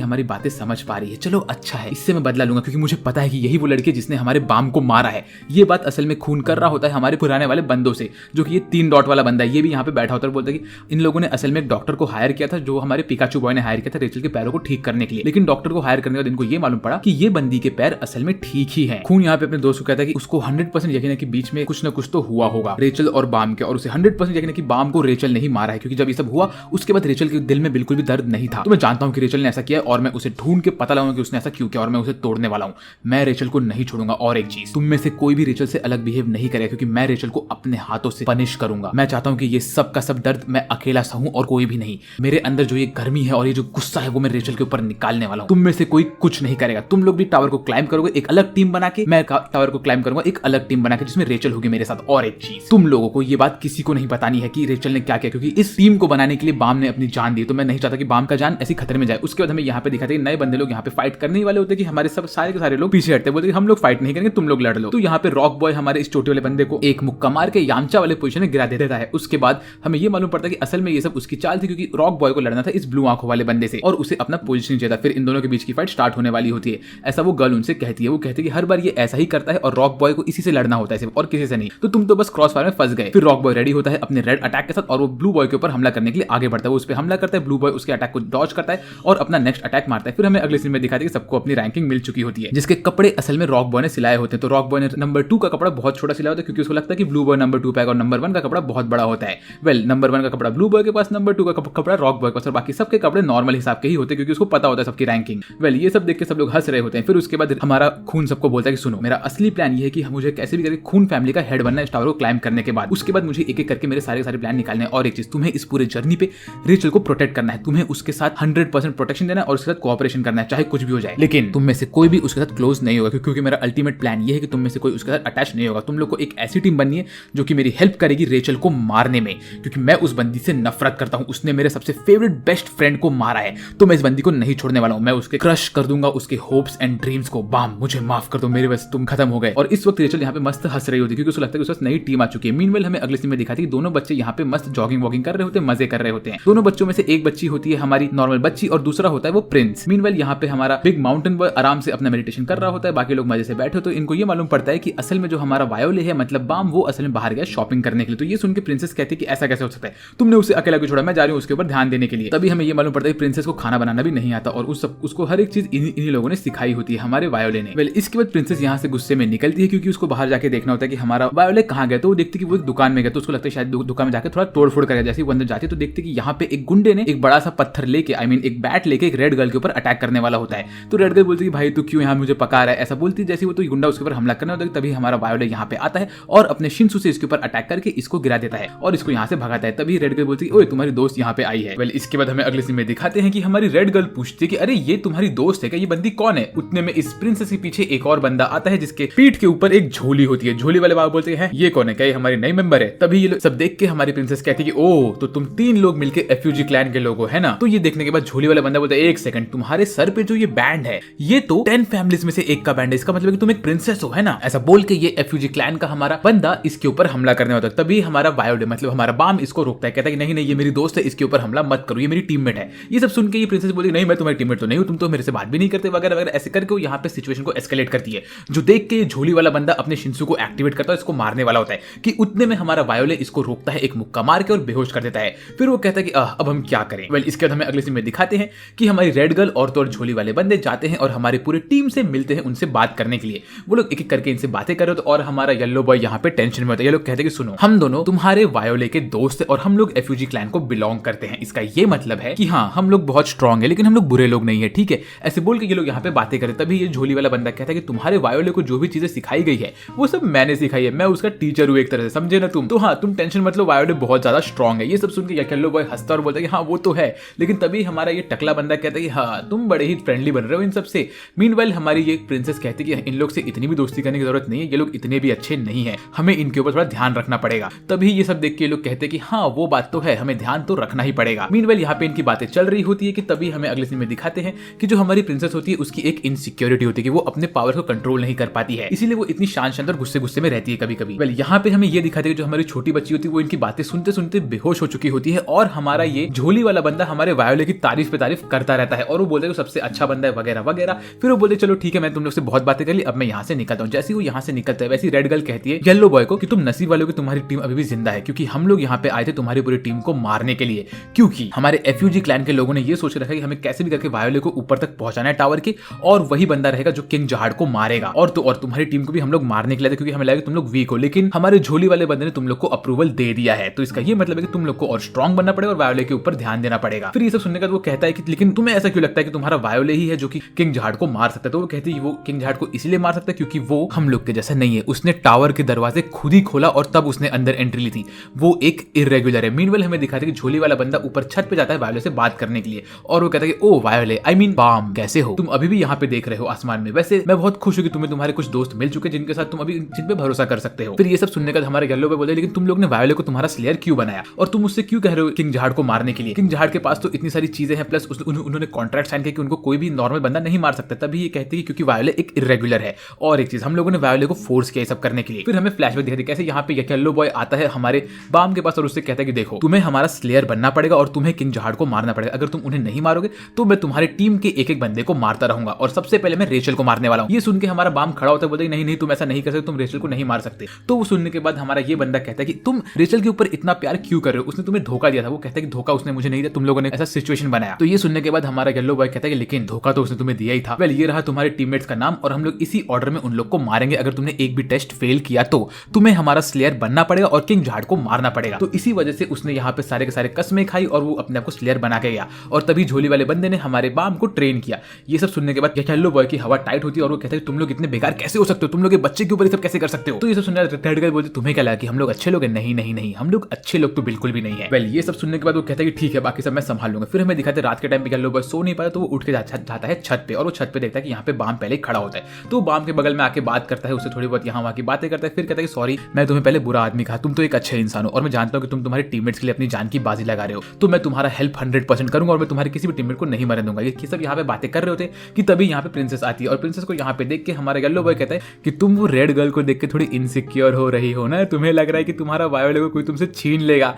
[SPEAKER 1] हमारी बातें समझ पा रही है, चलो अच्छा है इससे मैं बदला लूंगा, क्योंकि मुझे पता है कि यही वो लड़की जिसने हमारे बाम को मारा है। ये बात असल में खून कर रहा होता है हमारे पुराने वाले बंदों से, जो कि ये 3 डॉट वाला बंदा है, ये भी यहाँ पे बैठा होता है और बोलता है कि इन लोगों ने असल में एक डॉक्टर को हायर किया था जो हमारे पिकाचू बॉय ने हायर किया था रेचल के पैरों को ठीक करने के लिए, लेकिन डॉक्टर को हायर करने के बाद इनको ये मालूम पड़ा कि ये बंदी के पैर असल में ठीक ही है। खून यहाँ पे अपने दोस्त को कहता है कि उसको 100% यकीन है कि बीच में कुछ ना कुछ तो हुआ होगा रेचल और बाम के, और उसे 100% यकीन है कि बाम को रेचल नहीं मारा है, क्योंकि जब ये सब हुआ उसके बाद रेचल के दिल में बिल्कुल भी दर्द नहीं था। तो मैं जानता हूँ कि रेचल ने ऐसा किया और मैं उसे ढूंढ के पता लगाऊंगा कि उसने ऐसा क्यों किया और मैं उसे तोड़ने वाला हूँ। मैं रेचल को नहीं छोड़ूंगा और एक चीज, तुम में से कोई भी रेचल से अलग बिहेव नहीं करेगा, क्योंकि मैं रेचल को अपने हाथों से पनिश करूंगा। मैं चाहता हूँ कि ये सब का सब दर्द मैं अकेला सहूं और कोई भी नहीं। मेरे अंदर जो ये गर्मी है और ये जो गुस्सा है वो मैं रेचल के ऊपर निकालने वाला हूँ। तुम में से कोई कुछ नहीं करेगा, तुम लोग भी टावर को क्लाइम करोगे एक अलग टीम बना के, मैं टावर को क्लाइम करूंगा एक अलग टीम बना के जिसमें रेचल होगी मेरे साथ। और एक चीज, तुम लोगों को ये बात किसी को नहीं बतानी है कि रेचल ने क्या किया, क्योंकि इस टीम को बनाने के लिए बाम ने अपनी जान दी, तो मैं नहीं चाहता कि बाम का जान ऐसी खतरे में जाए। उसके बाद हमें यहाँ पे दिखाते हैं नए बंदे लोग यहाँ पे फाइट करने वाले होते हैं कि हमारे सब सारे के सारे लोग पीछे हटते बोलते हम लोग फाइट नहीं करेंगे तुम लोग लड़ लो। तो यहाँ पे रॉक बॉय हमारे इस छोटे वाले बंदे को एक मुक्का मार के यामचा वाले पोजीशन में गिरा देता है। उसके बाद हमें ये मालूम पड़ता है कि असल में ये सब उसकी चाल थी, क्योंकि रॉक बॉय को लड़ना था इस ब्लू आंखों वाले बंदे से और उसे अपना पोजीशन चाहिए था। फिर इन दोनों के बीच की फाइट स्टार्ट होने वाली होती है, ऐसा वो गर्ल उनसे कहती है। वो कहती है कि हर बार ये ऐसा ही करता है और रॉक बॉय को इसी से लड़ना होता है सिर्फ और किसी से नहीं, तो तुम तो बस क्रॉस फायर में फंस गए। फिर रॉक बॉय रेडी होता है अपने रेड अटैक के साथ और वो ब्लू बॉय के ऊपर हमला करने के लिए आगे बढ़ता है। वो उस पर हमला करता है, ब्लू बॉय उसके अटैक को डॉज करता है और अपना नेक्स्ट अटैक मारता है। फिर हमें अगले सीन में दिखाते हैं कि सबको अपनी रैंकिंग मिल चुकी होती है, जिसके कपड़े असल में रॉक बॉय ने सिलाए होते हैं। तो रॉक बॉय ने नंबर 2 का कपड़ा बहुत छोटा सिलाया होता है, क्योंकि उसको लगता है कि ब्लू बॉय नंबर 2 पे और नंबर 1 का कपड़ा बहुत बड़ा होता है। वेल नंबर 1 का कपड़ा ब्लू बॉय के पास, नंबर 2 का कपड़ा रॉक बॉय के पास, और बाकी सबके कपड़े नॉर्मल हिसाब के ही होते हैं, क्योंकि उसको पता होता है सबकी रैंकिंग। वेल ये सब देख के सब लोग हंस रहे होते हैं। फिर उसके बाद हमारा खून सबको बोलता है कि सुनो, मेरा असली प्लान ये है कि मुझे कैसे भी करके खून फैमिली का हेड बनना है इस टावर को क्लाइम करने के बाद। उसके बाद मुझे एक एक करके मेरे सारे प्लान निकालने हैं। और एक चीज, तुम्हें इस पूरे जर्नी पे रेचल को प्रोटेक्ट करना है, तुम्हें उसके साथ 100% प्रोटेक्शन देना है और उसके साथ कोऑपरेशन करना है, चाहे कुछ भी हो जाए। लेकिन तुम में से कोई भी उसके साथ क्लोज नहीं होगा, क्योंकि मेरा अल्टीमेट प्लान ये है कि तुम में से कोई उसके साथ अटैच नहीं होगा। तुम लोग को एक ऐसी टीम बननी है जो कि मेरी हेल्प करेगी रेचल को मारने में, क्योंकि मैं उस बंदी से नफरत करता हूं। उसने मेरे सबसे फेवरेट बेस्ट फ्रेंड को मारा है, तो मैं इस बंदी को नहीं छोड़ने वाला हूं। मैं उसके क्रश कर दूंगा उसके होप्स एंड ड्रीम्स को। बाम मुझे माफ कर दो, मेरे बस तुम खत्म हो गए। और इस वक्त रेचल यहाँ पे मस्त हंस रही होती है, क्योंकि उसको लगता है कि उसके नई टीम आ चुकी है। मीनवेल हमें अगले सीन में दिखाती है कि दोनों बच्चे यहाँ पे मस्त जॉगिंग वॉगिंग कर रहे होते हैं, मजे कर रहे होते हैं। दोनों बच्चों में से एक बच्ची होती है हमारी नॉर्मल बच्ची और दूसरा होता है वो प्रिंस। मीनवेल यहाँ पे हमारा बिग माउंटेन बॉय आराम से अपना मेडिटेशन कर रहा होता है, बाकी लोग मजे से बैठे। तो इनको ये मालूम पड़ता है कि असल में जो हमारा वायोले है मतलब बाम, वो असल में बाहर गया शॉपिंग करने के लिए। तो ये सुन के प्रिंसेस कहती है कि ऐसा कैसे हो सकता है, तुमने उसे अकेला क्यों छोड़ा, मैं जा रही हूँ उसके ऊपर ध्यान देने के लिए। तभी हमें ये मालूम पड़ता है कि प्रिंसेस को खाना बनाना भी नहीं आता और उसको हर एक चीज इन्हीं लोगों ने सिखाई होती है, हमारे वायोले ने। वेल इसके बाद प्रिंसेस यहाँ से गुस्से में निकलती है, क्योंकि उसको बाहर जाके देखना होता है कि हमारा वायोले कहाँ गया। तो वो देखती है कि वो एक दुकान में गया, तो उसको लगता है शायद दुकान में जाकर थोड़ा तोड़फोड़ करेगा। जैसे वो अंदर जाती है तो देखती है कि यहाँ पे एक गुंडे ने एक बड़ा सा पत्थर लेके एक बैट लेके एक रेड गर्ल के ऊपर अटैक करने वाला होता है। तो रेड गर्ल बोलती है भाई तू क्यों यहाँ मुझे पका रहा है, ऐसा बोलती है। जैसे वो तो गुंडा उसके ऊपर हमला करने होता है, तभी हमारा वायोले यहाँ पे आता है और अपने शिन्सु से इसके ऊपर अटैक करके इसको गिरा देता है और इसको यहाँ से भगाता है। तभी रेड गर्ल बोलती है ओए तुम्हारी दोस्त यहाँ पे आई है। वेल इसके बाद हमें अगले सीन में दिखाते हैं कि हमारी रेड गर्ल पूछती है कि अरे ये तुम्हारी दोस्त है क्या, ये बंदी कौन है। उतने में इस प्रिंसेस के पीछे एक और बंदा आता है जिसके के पीठ के ऊपर एक झोली होती है। झोली वाले बाबा बोलते हैं ये कौन है, क्या ये हमारी नई मेंबर है? तभी ये सब देख के हमारी प्रिंसेस कहती है कि ओ तो तुम 3 लोग मिलके एफयूजी क्लैन के लोग हो, है ना? तो ये देखने के बाद झोली वाला बंदा बोलता है एक सेकंड, तुम्हारे सर पे जो ये बैंड है ये तो 10 फैमिलीज में से एक का बैंड है, इसका मतलब कि तुम एक प्रिंसेस हो, है ना? ऐसा बोल के ये एफयूजी क्लैन का हमारा बंदा इसके ऊपर हमला करने वाला है। तभी हमारा वायोडे मतलब हमारा बाम इसको रोकता है, कहता है कि नहीं नहीं ये मेरी दोस्त है, इसके ऊपर हमला मत करो, ये मेरी टीममेट है। ये सब सुन के ये प्रिंसेस बोली नहीं मैं तुम्हारी टीममेट तो नहीं हूं, तुम तो मेरे से बात भी नहीं करते वगैरह वगैरह, ऐसे करके वो यहाँ पे सिचुएशन को एस्केलेट करती है। जो देख के झोली वाला बंदा अपने शिंसू को एक्टिवेट करता है, इसको मारने वाला होता है कि उतने में हमारा वायोले इसको रोकता है, एक मुक्का मार के और बेहोश कर देता है। फिर वो कहता है कि अब हम क्या करें? वेल इसके बाद हमें अगले सीन में दिखाते हैं कि हमारी रेड गर्ल और तो झोली वाले बंदे जाते हैं और हमारी पूरी टीम से मिलते हैं उनसे बात करने के लिए। वो लोग एक एक करके इनसे बातें कर रहे होते और हमारा येलो बॉय यहाँ पे टेंशन में होता है। ये लोग कहते हैं कि सुनो हम दोनों तुम्हारे वायोले के दोस्त हैं और हम लोग एफयूजी क्लैन को बिलोंग करते हैं। इसका ये मतलब है कि हाँ हम लोग बहुत स्ट्रांग है लेकिन हम लोग बुरे लोग नहीं है, ठीक है? ऐसे बोल के ये लोग यहाँ पे बातें करें। तभी ये झोली वाला बंदा कहता है कि तुम्हारे वायोले को जो भी चीजें सिखाई गई है वो सब मैंने सिखाई है, मैं उसका टीचर हूँ एक तरह से, समझे ना तुम? तो हाँ तुम टेंशन मत लो, वायोले बहुत ज्यादा स्ट्रांग है। ये सब सुन के येलो बॉय हंसता और बोलता है कि हाँ वो तो है, लेकिन तभी हमारा ये टकला बंदा कहता है कि हाँ तुम बड़े ही फ्रेंडली बन रहे हो इन सबसे। मीनवाइल हमारी ये प्रिंसेस कहती है कि इन लोग से इतनी भी दोस्ती करने की जरूरत नहीं है, ये लोग इतने भी अच्छे नहीं है, हमें इनके ऊपर थोड़ा ध्यान रखना पड़ेगा। तभी ये सब देख के ये लोग कहते हैं कि हाँ वो बात तो है, हमें ध्यान तो रखना ही पड़ेगा। मीनवाइल यहाँ पे इनकी बातें चल रही होती है कि तभी हमें अगले सीन में दिखाते हैं कि जो हमारी प्रिंसेस होती है उसकी एक इनसिक्योरिटी होती है कि वो अपने पावर को कंट्रोल नहीं कर पाती है, इसीलिए वो इतनी शांत और गुस्से गुस्से में रहती है कभी कभी। वेल यहाँ पे हमें ये दिखाते हैं जो हमारी छोटी बच्ची होती है वो इनकी बातें सुनते सुनते बेहोश हो चुकी होती है और हमारा ये झोली वाला बंदा हमारे वायोले की तारीफ पे तारीफ करता रहता है और वो बोलते हैं सबसे अच्छा बंदा है वगैरह वगैरह। फिर वो बोलते चलो ठीक है मैं तुम लोग से बहुत बातें कर ली, अब मैं यहाँ से निकलता हूँ। जैसे वो यहाँ से निकलता है वैसी रेड गर्ल कहती है येलो बॉय को कि तुम नसीब वालों की तुम्हारी टीम अभी भी जिंदा है, क्योंकि हम लोग यहाँ पे आए थे तुम्हारी पूरी टीम को मारने के लिए, क्योंकि हमारे एफयूजी क्लैन के लोगों ने ये सोच रखा है कि हमें कैसे भी करके वायोले को ऊपर तक पहुंचाना है टावर के, और वही बंदा रहेगा जो किंग जहाड को मारेगा। और तुम्हारी टीम को भी हम लोग मारने के लिए थे क्योंकि हमें लगा तुम लोग वीक हो, लेकिन हमारे झोली वाले बंदे ने तुम लोग को अप्रूवल दे दिया है। तो इसका ये मतलब है कि तुम लोग को और स्ट्रांग बनना पड़ेगा और वायोले के ऊपर ध्यान देना पड़ेगा। फिर ये सब सुनने के बाद वो कहता है कि लेकिन तुम्हें ऐसा क्यों लगता है कि तुम्हारा वायोले ही है जो कि किंग जहाड को मार सकता है? तो वो कहती है वो किंग जहाड को इसलिए मार सकता है क्योंकि वो हम लोग के जैसा नहीं है, उसने टावर के दरवाजे खुद ही खोला और तब उसने अंदर एंट्री ली थी, वो एक इरेगुलर है। मीनवेल हमें दिखाते हैं कि झोली वाला बंदा ऊपर छत पे जाता है वायोले से बात करने के लिए और वो कहता है कि ओ वायोले आई मीन बाम कैसे हो, तुम अभी भी यहाँ पे देख रहे हो आसमान में? वैसे मैं बहुत खुश हूँ कि तुम्हें तुम्हारे कुछ दोस्त मिल चुके जिनके साथ तुम अभी जिन पे भरोसा कर सकते हो। फिर ये सब सुनने का हमारे येलो पे बोले लेकिन तुम लोग ने वायोले को तुम्हारा स्लेयर क्यों बनाया और तुम उससे क्यों कह रहे हो किंग जहाड को मारने के लिए? किंग जहाड के पास तो इतनी सारी चीजें हैं, प्लस उन्होंने कॉन्ट्रैक्ट साइन किया कि उनको कोई भी नॉर्मल बंदा नहीं मार सकता। तभी ये कहती है क्योंकि वायोले एक इरेगुलर है और एक चीज हम लोगों ने वायोले को फोर्स किया सब करने के लिए। फिर हमें फ्लैशबैक दिखाती है कैसे यहाँ पे येलो बॉय आता है हमारे बाम के पास और उससे कहता है कि देखो तुम्हें हमारा स्लेयर बनना पड़ेगा और तुम्हें किंग जहाड को मारना पड़ेगा, अगर तुम उन्हें नहीं मारोगे तो मैं तुम्हारी टीम के एक एक बंदे को मारता रहूंगा और सबसे पहले मैं रेचल को मारने वाला हूँ। ये सुन के हमारा बाम खड़ा होता है, बोलते नहीं नहीं तुम ऐसा नहीं कर सकते, तुम रेचल को नहीं मार सकते। तो वो सुनने के बाद हमारा ये बंदा कहता है कि तुम रेचल के ऊपर इतना प्यार क्यों कर रहे हो, उसने तुम्हें धोखा दिया था। वो कहता है कि धोखा उसने मुझे नहीं दिया, तुम लोगों ने ऐसा सिचुएशन बनाया। तो ये सुनने के बाद हमारा येलो बॉय कहता है कि लेकिन धोखा तो उसने तुम्हें दिया ही था। वेल ये रहा तुम्हारे टीममेट्स का नाम और हम लोग इसी ऑर्डर में उन लोग को मारेंगे, अगर तुमने एक भी टेस्ट फेल किया तो तुम्हें हमारा स्लेयर बनना पड़ेगा और किंग जहाड को मारना पड़ेगा। तो इसी वजह से उसने यहाँ पे सारे के सारे कस्में खाई और वो अपने आप को स्लेयर बना के गया और तभी झोली वाले बंदे ने हमारे बाम को ट्रेन किया। ये सब सुनने के बाद येलो बॉय की हवा टाइट होती है और वो कहता है तुम लोग इतने बेकार कैसे हो सकते हो, तुम लोग बच्चे के ऊपर ये सब कैसे कर सकते हो? तो ये सब सुनने रेड गर्ल बोलती तुम्हें क्या लगा कि हम लोग अच्छे लोग हैं? नहीं नहीं नहीं हम लोग अच्छे लोग तो बिल्कुल भी नहीं है। वेल ये सब सुनने के बाद वो कहता है कि ठीक है बाकी सब मैं संभाल लूंगा। फिर हमें दिखाते रात के टाइम पे येलो बॉय सो नहीं पाया तो वो उठ के जाता है छत पे और वो छत पे देखता है कि यहाँ पे बाम पहले खड़ा होता है। तो बाम के बगल में आके बात करता है, उससे थोड़ी बहुत यहाँ वहाँ की बातें करता है। फिर कहता है कि सॉरी मैं तुम्हें पहले बुरा आदमी कहा, तुम तो एक अच्छे इंसान हो और मैं जानता हूँ कि तुम तुम्हारे टीममेट्स के लिए अपनी जान की बाजी लगा रहे हो, तो मैं तुम्हारा हेल्प 100% करूंगा और मैं तुम्हारे किसी भी टीममेट को नहीं मरने दूंगा। ये सब यहाँ पे बातें कर रहे होते कि तभी यहाँ पे प्रिंसेस आती है और प्रिंसेस को यहाँ पे देख के हमारा येलो बॉय कहता है कि तुम वो रेड गर्ल को देख के थोड़ी इनसिक्योर हो रही हो ना, तुम्हें लग रहा है कि तुम्हारा वायोले को कोई तुमसे छीन लेगा।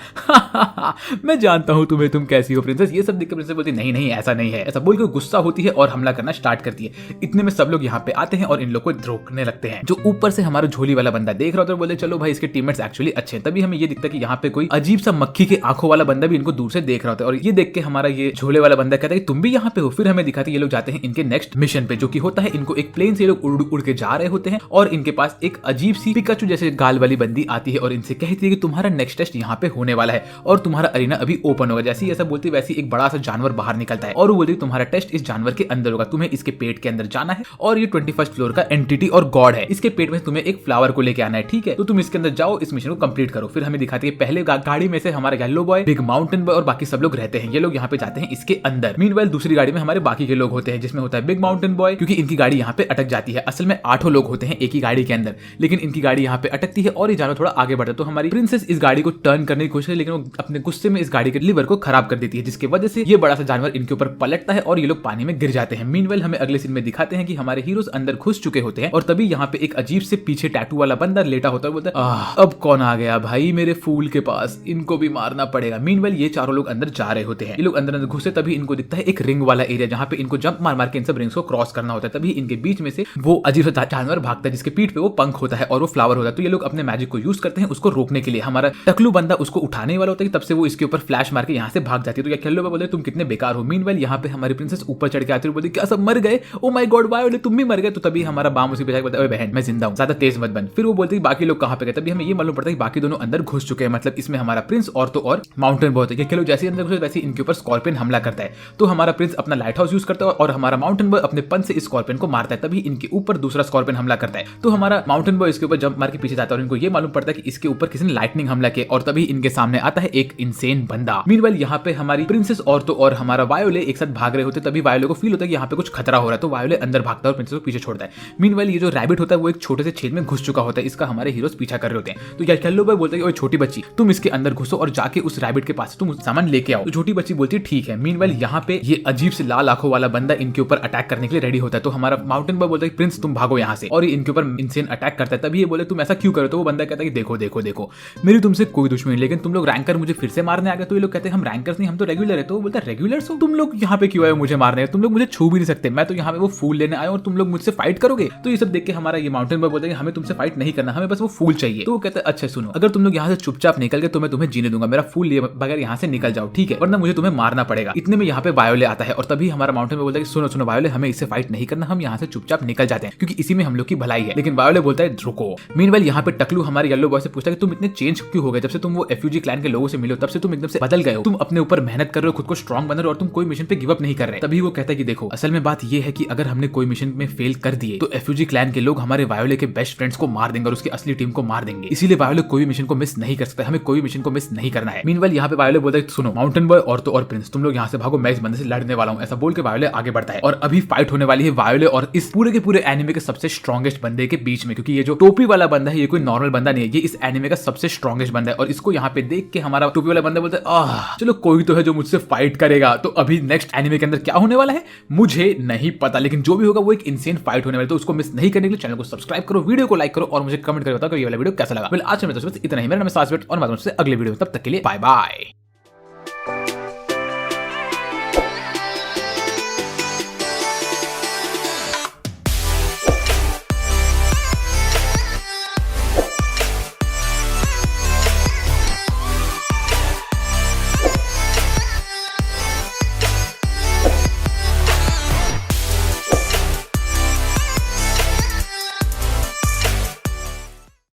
[SPEAKER 1] मैं जानता हूँ तुम्हें, तुम कैसी हो प्रिंसेस। ये सब देख के प्रिंसेस बोलती नहीं नहीं ऐसा नहीं है, ऐसा बोल के गुस्सा होती है और हमला करना स्टार्ट करती है। इतने में सब लोग यहाँ पे आते हैं और इन लोग को रोकने लगते हैं। जो ऊपर से हमारा झोली वाला बंदा देख रहा होता है बोले चलो भाई इसके टीममेट्स एक्चुअली अच्छे हैं। तभी हमें ये दिखता है कि यहाँ पे कोई अजीब सा मक्खी के आंखों वाला बंदा भी इनको दूर से देख रहा होता है और ये देख के हमारा ये झोले वाला बंदा कहता है कि तुम भी यहाँ पे हो। फिर हमें दिखाते हैं ये लोग जाते हैं इनके नेक्स्ट मिशन पे, जो कि होता है इनको एक प्लेन से ये लोग उड़ के जा रहे होते हैं और इनके पास एक अजीब सी पिकाचू जैसे गाल वाली बंदी आती है और इनसे कहती है कि तुम्हारा नेक्स्ट टेस्ट यहाँ पे होने वाला है और तुम्हारा अरीना अभी ओपन होगा। जैसे ही ऐसा बोलती है वैसे एक बड़ा सा जानवर बाहर निकलता है और वो बोलती है तुम्हारा टेस्ट इस जानवर के अंदर होगा, तुम्हें इसके पेट के अंदर जाना है और ये 21st फ्लोर का एंटिटी और गॉड है, इसके पेट में तुम्हें एक फ्लावर को लेके आना है, ठीक है? तो तुम इसके अंदर जाओ, इस मिशन को कंप्लीट करो। फिर हमें दिखाती है पहले गाड़ी में से हमारा yellow boy, big mountain boy और बाकी सब लोग रहते हैं। ये लोग यहाँ पे जाते हैं इसके अंदर। मीनवाइल दूसरी गाड़ी में हमारे बाकी के लोग होते हैं जिसमें होता है बिग माउंटेन बॉय, क्योंकि इनकी गाड़ी यहाँ पे अटक जाती है। असल में 8 लोग होते हैं एक ही गाड़ी के अंदर, लेकिन इनकी गाड़ी यहाँ पे अटकती है और ये जानवर थोड़ा आगे बढ़ता है। तो हमारी प्रिंसेस इस गाड़ी को टर्न करने की कोशिश है, लेकिन वो अपने गुस्से में इस गाड़ी के लीवर को खराब कर देती है, जिसकी वजह से ये बड़ा सा जानवर इनके ऊपर पलटता है और ये लोग पानी में गिर जाते हैं। मीनवेल हमें अगले सीन में दिखाते हैं कि हमारे हीरोज अंदर घुस चुके होते हैं और तभी यहाँ पे एक अजीब से पीछे टैटू वाला बंदा लेटा होता है, बोलता है अब कौन आ गया भाई मेरे फूल के पास, इनको भी मारना पड़ेगा। मीनवेल ये चारों लोग अंदर जा रहे होते हैं। ये लोग अंदर घुसे तभी इनको दिखता है एक रिंग वाला एरिया, जहाँ पे इनको जंप मार मार के इन सब रिंग्स को क्रॉस करना होता है। तभी इनके बीच में से वो अजीब सा जानवर भागता है, जिसके पीठ पे वो पंख होता है और वो फ्लावर होता है। तो ये लोग अपने मैजिक को यूज करते हैं उसको रोकने के लिए। हमारा टकलू बंदा उसको उठाने वाला होता है, तब से वो इसके ऊपर फ्लैश मार के यहाँ से भाग जाती है। तो ये खेलो बोलते तुम कितने बेकार हो। मीनवेल यहाँ पे हमारी प्रिंसेस ऊपर चढ़ के आती है, बोलती क्या सब मर गए, ओ माय गॉड वायोले तुम भी मर गए। तो तभी हमारा बाम उसी पे जाके बोलता है बहन मैं जिंदा हूँ, ज्यादा तेज मत बन। फिर वो बोलती है बाकी लोग कहाँ पे गए। तभी हमें ये मालूम पड़ता है कि बाकी दोनों अंदर घुस चुके हैं, मतलब इसमें हमारा प्रिंस और तो और माउंटेन बॉय होता है। खेलो जैसे अंदर घुसे वैसे इनके ऊपर स्कॉर्पियन हमला करता है। तो हमारा प्रिंस अपना लाइट हाउस यूज करता है और हमारा माउंटेन बॉय अपने पंच से इस स्कॉर्पियन को मारता है। तभी इनके ऊपर दूसरा स्कॉर्पियन हमला करता है। तो हमारा माउंटेन बॉय इसके ऊपर जंप मार के पीछे जाता है और इनको ये मालूम पड़ता है कि इसके ऊपर किसी ने लाइटनिंग हमला किया और तभी इनके सामने आता है एक इंसेन बंदा। मीनवाइल यहाँ पे हमारी प्रिंसेस और तो और हमारा वायोले एक साथ भाग रहे होते। तभी वायोले को फील होता है कि यहाँ पे कुछ खतरा हो रहा है, तो वायोले अंदर भागता है और प्रिंसेस को पीछे छोड़ता है। मीनवाइल ये जो रैबिट होता है वो एक छोटे से छेद में घुस चुका होता है, इसका हमारे हीरोज पीछा कर रहे होते हैं। तो येलो बॉय बोलता है कि छोटी बच्ची तुम इसके अंदर घुसो और जाके उस रैबिट के पास तुम सामान लेके आओ। तो छोटी बच्ची बोलती है ठीक है। मीनवाइल यहाँ पे ये अजीब से लाल आंखों वाला बंदा इनके ऊपर अटैक करने के लिए रेडी होता है। तो हमारा माउंटेन बॉय बोलता है प्रिंस तुम भागो यहाँ से, और ये इनके ऊपर इंसेन अटैक करता है। तभी ये बोले तुम ऐसा क्यों करो। तो वो बंदा कहता है कि देखो देखो देखो मेरी तुमसे कोई दुश्मनी, लेकिन तुम लोग रैंकर मुझे फिर से मारने आ गए। तो ये लोग कहते हैं हम रैंकर्स नहीं, हम तो रेगुलर है। तो वो बोलता है रेगुलर्स हो तुम लोग, यहाँ पे क्यों आए मुझे मारने, तुम लोग मुझे छू भी नहीं सकते, मैं तो यहाँ पे वो फूल लेने आया और तुम लोग मुझसे फाइट करोगे। तो ये सब देख के हमारा ये माउंटेन बॉय बोलता है हमें तुमसे फाइट नहीं करना, हमें बस वो फूल चाहिए। तो वो कहते हैं अच्छा सुनो, अगर तुम लोग यहाँ से चुपचाप निकल गए तो मैं तुम्हें जीने दूंगा, मेरा फूल लिए बगैर यहाँ से निकल जाओ ठीक है, वरना मुझे तुम्हें मारना पड़ेगा। इतने में यहाँ पे वायोले आता है और तभी हमारा माउंटेन बॉय बोलता है सुनो सुनो वायोले हमें इससे फाइट नहीं करना, हम यहाँ से चुपचाप निकल जाते हैं क्योंकि इसी में हम लोग की भलाई है। लेकिन वायोले बोलता है रुको। मीनवाइल यहाँ पे टकलू हमारे येलो बॉय से पूछता है कि तुम इतने चेंज क्यों हो गए, जब से तुम वो एफयूजी क्लैन के लोगों से मिले हो तब से तुम एकदम से बदल गए हो, तुम अपने ऊपर मेहनत कर रहे हो, खुद को स्ट्रांग बन रहे हो और तुम कोई मिशन पे गिव अप नहीं कर रहे। तभी वो कहता है कि देखो असल में बात ये है कि अगर हमने कोई मिशन में फेल कर दिए तो एफयूजी क्लैन के लोग हमारे वायोले के बेस्ट फ्रेंड्स को मार देंगे और उसकी असली टीम को मार देंगे, इसीलिए वायोले कोई मिशन को मिस नहीं कर सकता, हमें कोई मिशन को मिस नहीं करना है। मीनवाइल यहाँ पे वायोले बोलता है सुनो माउंटेन बॉय और तो और प्रिंस तुम लोग यहाँ से भागो, मैं इस बंदे से लड़ने वाला हूँ। ऐसा बोल के वायोले आगे बढ़ता है और अभी फाइट होने वाली है वायोले और इस पूरे के पूरे एनिमे के सबसे स्ट्रॉन्गेस्ट बंदे के बीच में, क्योंकि ये जो टोपी वाला बंदा है ये कोई नॉर्मल बंदा नहीं है, ये इस एनिमे का सबसे स्ट्रॉन्गेस्ट बंदा है। और इसको यहाँ पे देख के हमारा टोपी वाला बंदा बोलता है चलो कोई तो है जो मुझसे फाइट करेगा। तो अभी नेक्स्ट एनिमे के अंदर क्या होने वाला है मुझे नहीं पता, लेकिन जो भी होगा वो एक इंसेन फाइट होने वाली है। तो उसको मिस नहीं करने के लिए चैनल को सब्सक्राइब करो, वीडियो को लाइक करो और मुझे कमेंट करके बताओ कि ये वाला वीडियो कैसा लगा। आज मैं इतना ही, मेरा नाम है सासवेट और मैं तुमसे अगले वीडियो, तब तक के लिए बाय बाय।